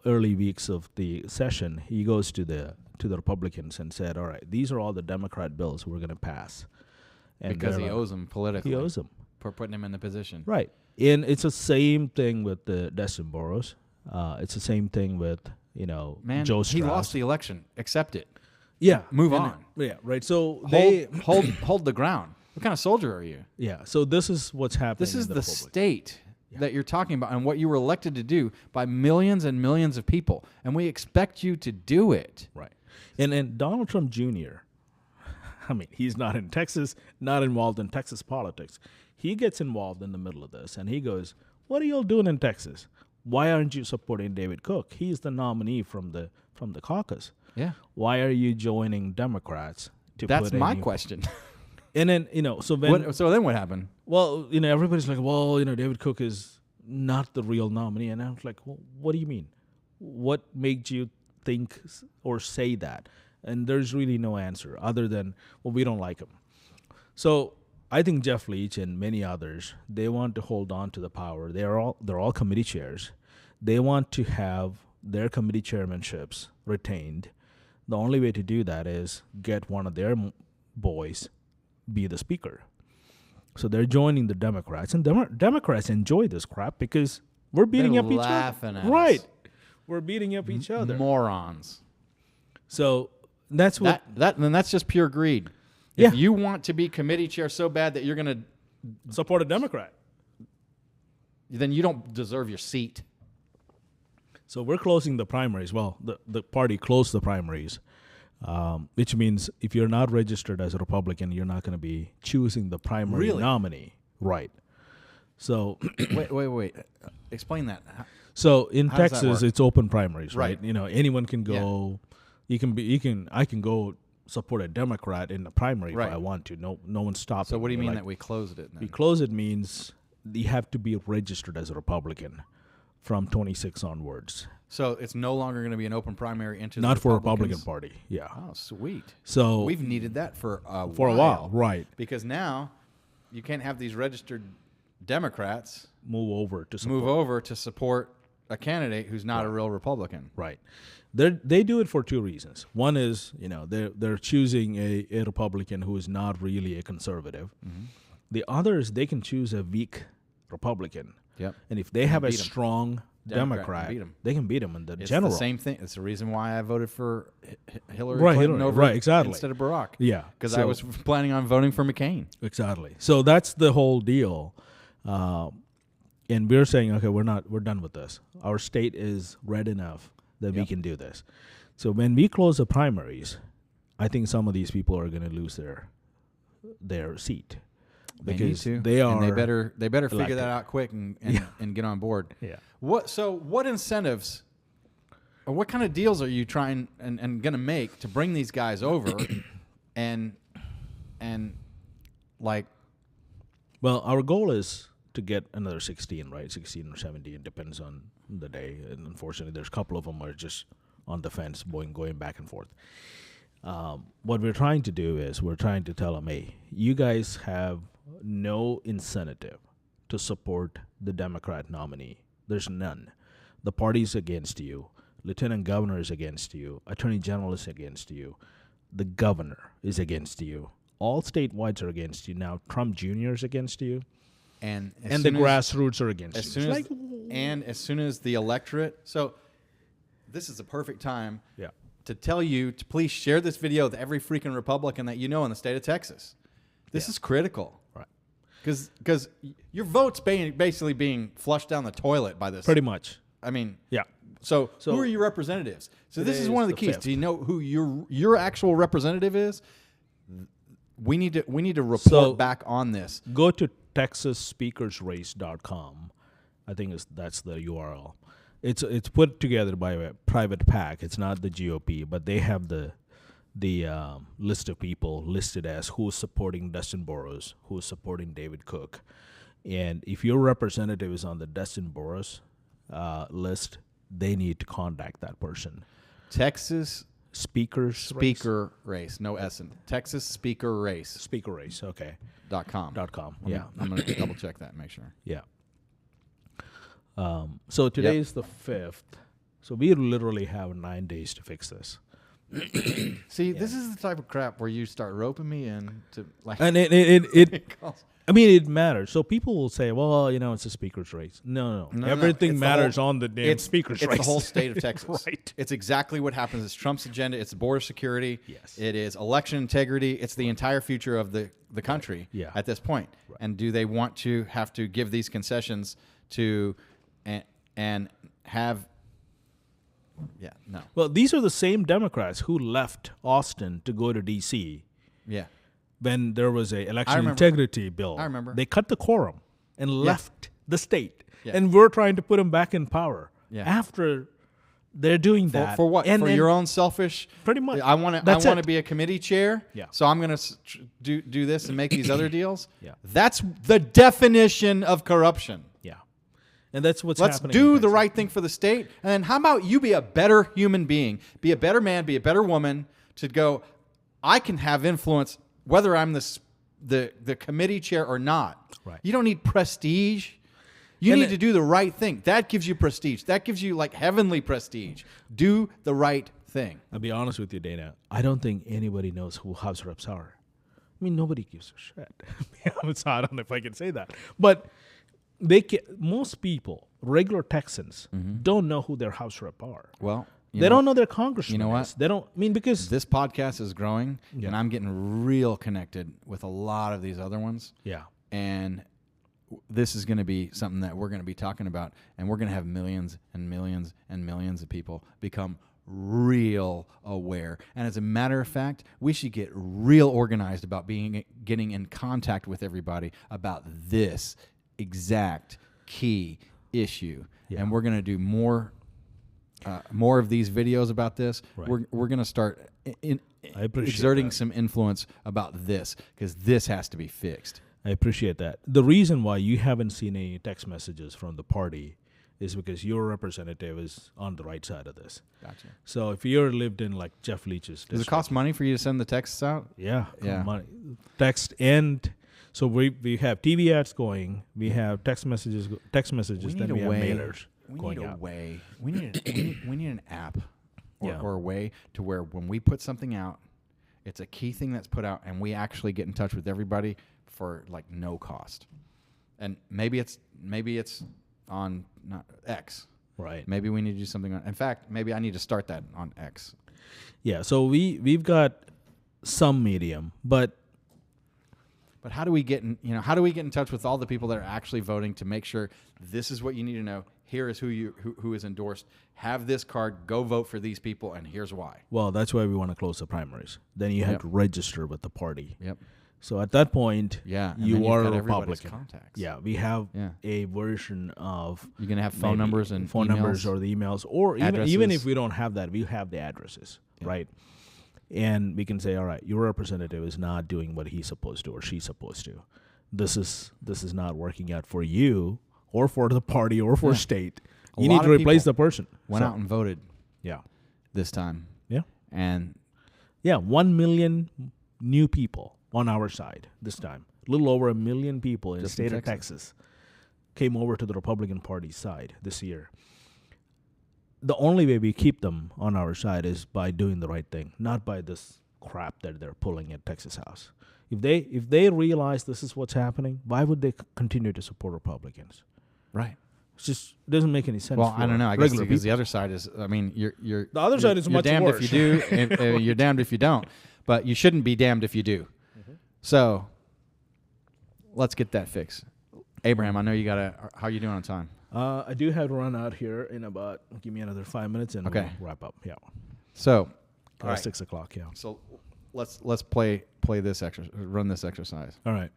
early weeks of the session, he goes to the Republicans and said, "All right, these are all the Democrat bills we're going to pass." And because he owes them politically. He owes them for putting him in the position. Right. And it's the same thing with the Dustin Burrows. It's the same thing with, Joe Strauss. He lost the election. Accept it. Yeah. Move on. Yeah, right. So hold the ground. What kind of soldier are you? Yeah. So this is what's happening. This is the state that you're talking about and what you were elected to do by millions and millions of people. And we expect you to do it. Right. And Donald Trump Jr., I mean, he's not in Texas, not involved in Texas politics. He gets involved in the middle of this, and he goes, "What are y'all doing in Texas? Why aren't you supporting David Cook? He's the nominee from the caucus. Yeah. Why are you joining Democrats to That's my question. And then, so then what happened? Well, everybody's like, well, David Cook is not the real nominee. And I was like, well, what do you mean? What made you think or say that? And there's really no answer other than, well, we don't like him. So I think Jeff Leach and many others, they want to hold on to the power. They're all committee chairs. They want to have their committee chairmanships retained. The only way to do that is get one of their boys be the speaker. So they're joining the Democrats, and Democrats enjoy this crap because we're beating up each other. Right. We're beating up each other. Morons. So that's what that's just pure greed. If you want to be committee chair so bad that you're going to support a Democrat, then you don't deserve your seat. So we're closing the primaries. Well, the party closed the primaries, which means if you're not registered as a Republican, you're not going to be choosing the primary nominee. Right. So wait. Explain that. So in Texas, it's open primaries, right? Anyone can go. Yeah. I can go support a Democrat in the primary if I want to. No one's stopping. So what do you mean that we closed it? Then? We close it means you have to be registered as a Republican from 26 onwards. So it's no longer going to be an open primary into not the for Republican Party. Yeah. Oh, sweet. So we've needed that for a while, right? Because now you can't have these registered Democrats move over to support a candidate who's not a real Republican. Right. They do it for two reasons. One is, they're choosing a Republican who is not really a conservative. Mm-hmm. The other is they can choose a weak Republican. Yep. And if they have a strong Democrat, they can beat him in the general. It's the same thing. It's the reason why I voted for Hillary Clinton over exactly. instead of Barack. Yeah. Because I was planning on voting for McCain. Exactly. So that's the whole deal. And we're saying, okay, we're done with this. Our state is red enough that we can do this. So when we close the primaries, I think some of these people are going to lose their seat. Because they are, and they better figure that out quick and get on board. Yeah. What incentives or what kind of deals are you trying and going to make to bring these guys over and like? Well, our goal is to get another 16, right? 16 or 17. It depends on the day. And unfortunately, there's a couple of them are just on the fence, going back and forth. What we're trying to do is we're trying to tell them, hey, you guys have no incentive to support the Democrat nominee. There's none. The party's against you. Lieutenant governor is against you. Attorney general is against you. The governor is against you. All statewide are against you. Now Trump Jr. is against you. And the grassroots are against you. As soon as the electorate. So this is the perfect time to tell you to please share this video with every freaking Republican that you know in the state of Texas. This is critical. Right. Because your vote's basically being flushed down the toilet by this. Pretty much. I mean, yeah. So who are your representatives? So this is one of the keys. 5th. Do you know who your actual representative is? We need to report back on this. Go to TexasSpeakersRace.com. I think that's the URL. It's put together by a private PAC. It's not the GOP, but they have the list of people listed as who's supporting Dustin Boros, who's supporting David Cook. And if your representative is on the Dustin Boros list, they need to contact that person. Texas Speaker Race. No S in Texas Speaker Race. Speaker Race, okay. .com. Yeah. I'm going to double check that and make sure. Yeah. So today is the 5th. So we literally have 9 days to fix this. See, this is the type of crap where you start roping me in to like. And it matters. So people will say, well, it's a speaker's race. No. Everything matters on the damn speaker's race. It's the whole state of Texas. Right. It's exactly what happens. It's Trump's agenda. It's border security. Yes. It is election integrity. It's the entire future of the country at this point. Right. And do they want to have to give these concessions to and have... Yeah, no. Well, these are the same Democrats who left Austin to go to D.C. Yeah. When there was a election integrity bill. I remember. They cut the quorum and left the state. Yeah. And we're trying to put them back in power. Yeah. After they're doing that. For what? For your own selfish... Pretty much. I want to be a committee chair, so I'm going to do this and make these other deals. Yeah. That's the definition of corruption. Yeah. And that's what's Let's happening. Let's do the right thing for the state. And then how about you be a better human being, be a better man, be a better woman to go, I can have influence whether I'm the committee chair or not. Right. You don't need prestige. You need to do the right thing. That gives you prestige. That gives you like heavenly prestige. Do the right thing. I'll be honest with you, Dana. I don't think anybody knows who House reps are. I mean, nobody gives a shit. I don't know if I can say that. But most people, regular Texans, don't know who their House rep are. Well, they don't know their congressman. You know what? They don't. I mean, because this podcast is growing, and I'm getting real connected with a lot of these other ones. Yeah. And this is going to be something that we're going to be talking about, and we're going to have millions and millions and millions of people become real aware. And as a matter of fact, we should get real organized about getting in contact with everybody about this exact key issue. Yeah. And we're going to do more of these videos about this. Right. We're going to start exerting some influence about this because this has to be fixed. I appreciate that. The reason why you haven't seen any text messages from the party is because your representative is on the right side of this. Gotcha. So if you're lived in like Jeff Leach's district, does it cost money for you to send the texts out? Yeah. Money. Text and so we have TV ads going, we have text messages, then we have mailers. going out. way. We need an app Yeah. or a way to where when we put something out, it's a key thing that's put out, and we actually get in touch with everybody for like no cost. And maybe it's on not X. Right. Maybe we need to do something on. In fact, maybe I need to start that on X. Yeah. So we've got some medium, but how do we get in touch with all the people that are actually voting to make sure this is what you need to know? Here is who is endorsed. Have this card. Go vote for these people, and here's why. well, that's why we want to close the primaries. Then you have Yep. to register with the party. Yep. So at that point, Yeah. and then you you've are got a everybody's Republican. contacts. Yeah, we have Yeah. a version of You're gonna have phone maybe numbers and phone numbers emails? or the emails, or even Addresses. if we don't have that, we have the addresses, Yeah. right? And we can say, all right, your representative is not doing what he's supposed to or she's supposed to. This is not working out for you or for the party or for Yeah. state. A You need lot to of replace people the person. Went So, out and voted yeah, this time, yeah, and 1 million new people on our side this time. A little over 1 million people in the Just in state of Texas came over to the Republican Party side this year. The only way we keep them on our side is by doing the right thing, not by this crap that they're pulling at Texas House. If they realize this is what's happening, why would they continue to support Republicans? right. It just doesn't make any sense. Well, for I don't know. I guess regular because the people. other side is. I mean, you're The other side is you're much damned worse. if you do, and you're damned if you don't. But you shouldn't be damned if you do. Mm-hmm. So let's get that fixed. Abraham, I know you got to. How are you doing on time? I do have to run out here in about. Give me another 5 minutes and Okay. we'll wrap up. Yeah, So, all right. 6 o'clock. Yeah. So let's play this exercise. Run this exercise. All right.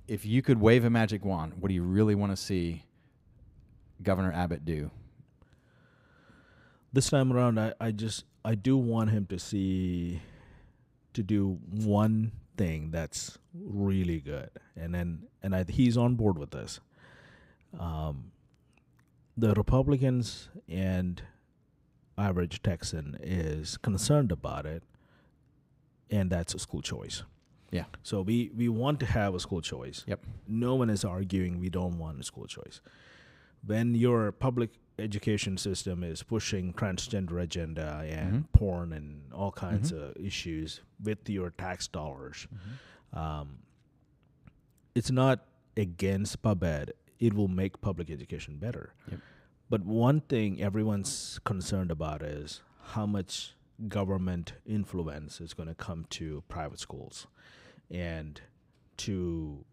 If you could wave a magic wand, what do you really want to see Governor Abbott do? This time around, I do want him to do one thing that's really good, and he's on board with this. The Republicans and average Texan is concerned about it, and that's a school choice. Yeah. So we want to have a school choice. Yep. No one is arguing we don't want a school choice. When your public education system is pushing transgender agenda and porn and all kinds of issues with your tax dollars, it's not against pub ed. It will make public education better. Yep. But one thing everyone's concerned about is how much government influence is going to come to private schools and to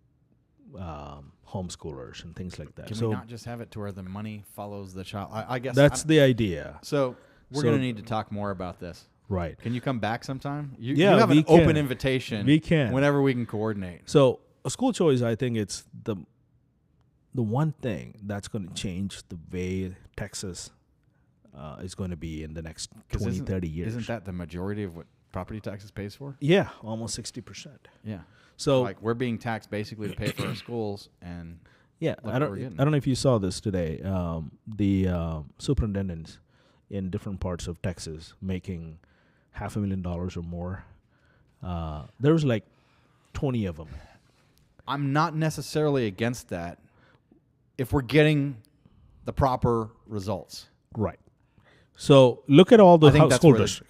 homeschoolers and things like that. Can we not just have it to where the money follows the child? I guess that's the idea. So we're going to need to talk more about this. Right. Can you come back sometime? You Yeah, have we an open can. invitation. We can. Whenever we can coordinate. So a school choice, I think it's the one thing that's going to change the way Texas is going to be in the next 20, 30 years. Isn't that the majority of what property taxes pays for? Yeah, almost 60%. Yeah. So Like we're being taxed basically to pay for our schools, and yeah, look I what we're getting. don't know if you saw this today. The superintendents in different parts of Texas making $500,000 or more. There was like 20 of them. I'm not necessarily against that if we're getting the proper results. Right. So look at all the I think that's school where districts.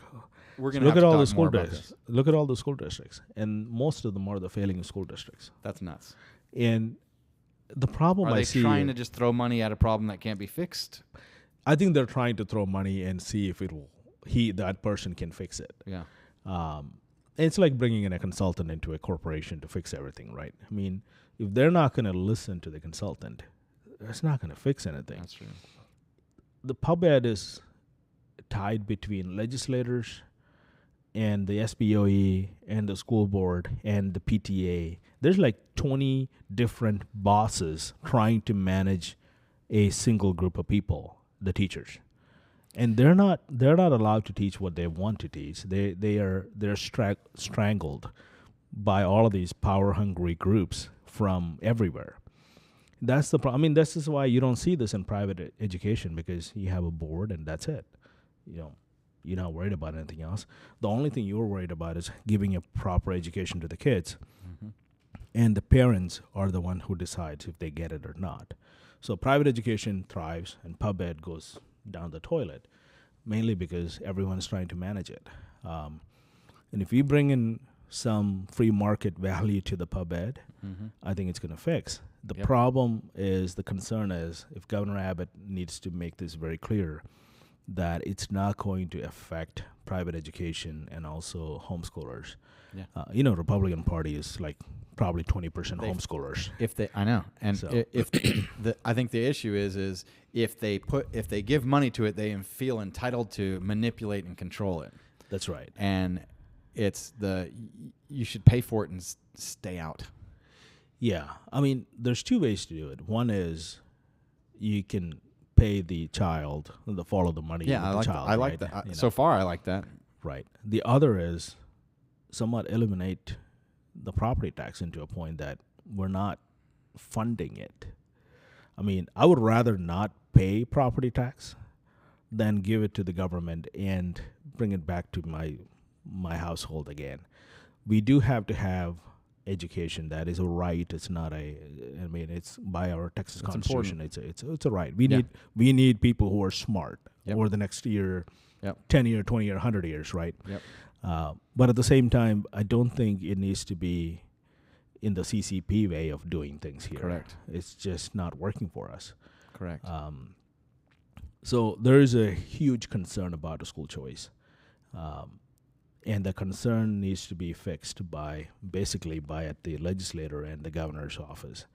We're going to Look have at to all the talk school more about districts. this. Look at all the school districts, and most of them are the failing school districts. That's nuts. And the problem Are I they see, trying to just throw money at a problem that can't be fixed? I think they're trying to throw money and see if that person can fix it. Yeah. It's like bringing in a consultant into a corporation to fix everything, right? I mean, if they're not going to listen to the consultant, it's not going to fix anything. That's true. The pub ed is tied between legislators and the SBOE and the school board and the PTA. There's like 20 different bosses trying to manage a single group of people, the teachers. And they're not allowed to teach what they want to teach. They're strangled by all of these power hungry groups from everywhere. That's the problem. I mean, this is why you don't see this in private education, because you have a board and that's it. You're not worried about anything else. The only thing you're worried about is giving a proper education to the kids, and the parents are the one who decides if they get it or not. So private education thrives and pub ed goes down the toilet, mainly because everyone's trying to manage it. And if we bring in some free market value to the pub ed, I think it's going to fix. The problem is, the concern is, if Governor Abbott needs to make this very clear, that it's not going to affect private education and also homeschoolers. Republican Party is like probably 20% homeschoolers. I know, and So. I think the issue is if they give money to it, they feel entitled to manipulate and control it. That's right. And you should pay for it and stay out. Yeah, I mean, there's two ways to do it. One is you can pay the child, follow the money. Yeah, with the child, I like right? that. So far, I like that. Right. The other is somewhat eliminate the property tax into a point that we're not funding it. I mean, I would rather not pay property tax than give it to the government and bring it back to my household again. We do have to have education. That is a right. It's not it's by our Texas Constitution. It's a right. We need people who are smart over the next year, 10 year, 20 year, 100 years, right? But at the same time, I don't think it needs to be in the CCP way of doing things here. Correct. It's just not working for us. Correct. So there is a huge concern about the school choice. And the concern needs to be fixed by at the legislator and the governor's office.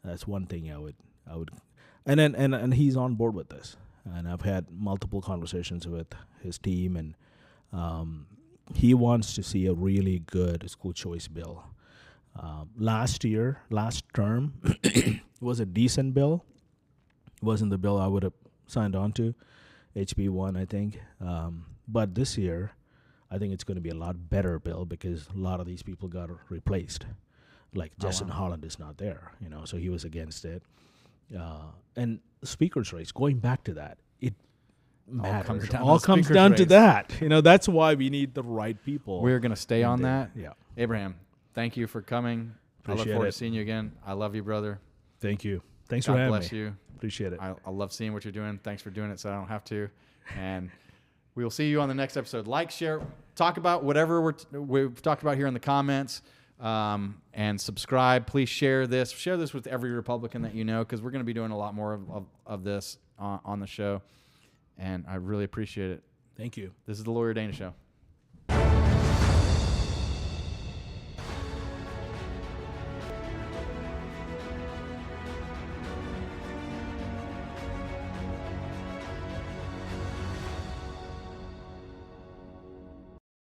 That's one thing I would, and he's on board with this. And I've had multiple conversations with his team, and he wants to see a really good school choice bill. Last term, was a decent bill. It wasn't the bill I would have signed on to, HB 1, I think. But this year, I think it's going to be a lot better bill because a lot of these people got replaced. Like Justin Holland is not there, so he was against it. And the speaker's race, going back to that, it matters. All comes down to that. That's why we need the right people. We're going to stay on that. Yeah. Abraham, thank you for coming. I look forward to seeing you again. I love you, brother. Thank you. Thanks for having me. God bless you. Appreciate it. I love seeing what you're doing. Thanks for doing it so I don't have to. And we will see you on the next episode. Like, share, talk about whatever we've talked about here in the comments, and subscribe. Please share this. Share this with every Republican that you know, because we're going to be doing a lot more of this on the show. And I really appreciate it. Thank you. This is the Lawyer Dana Show.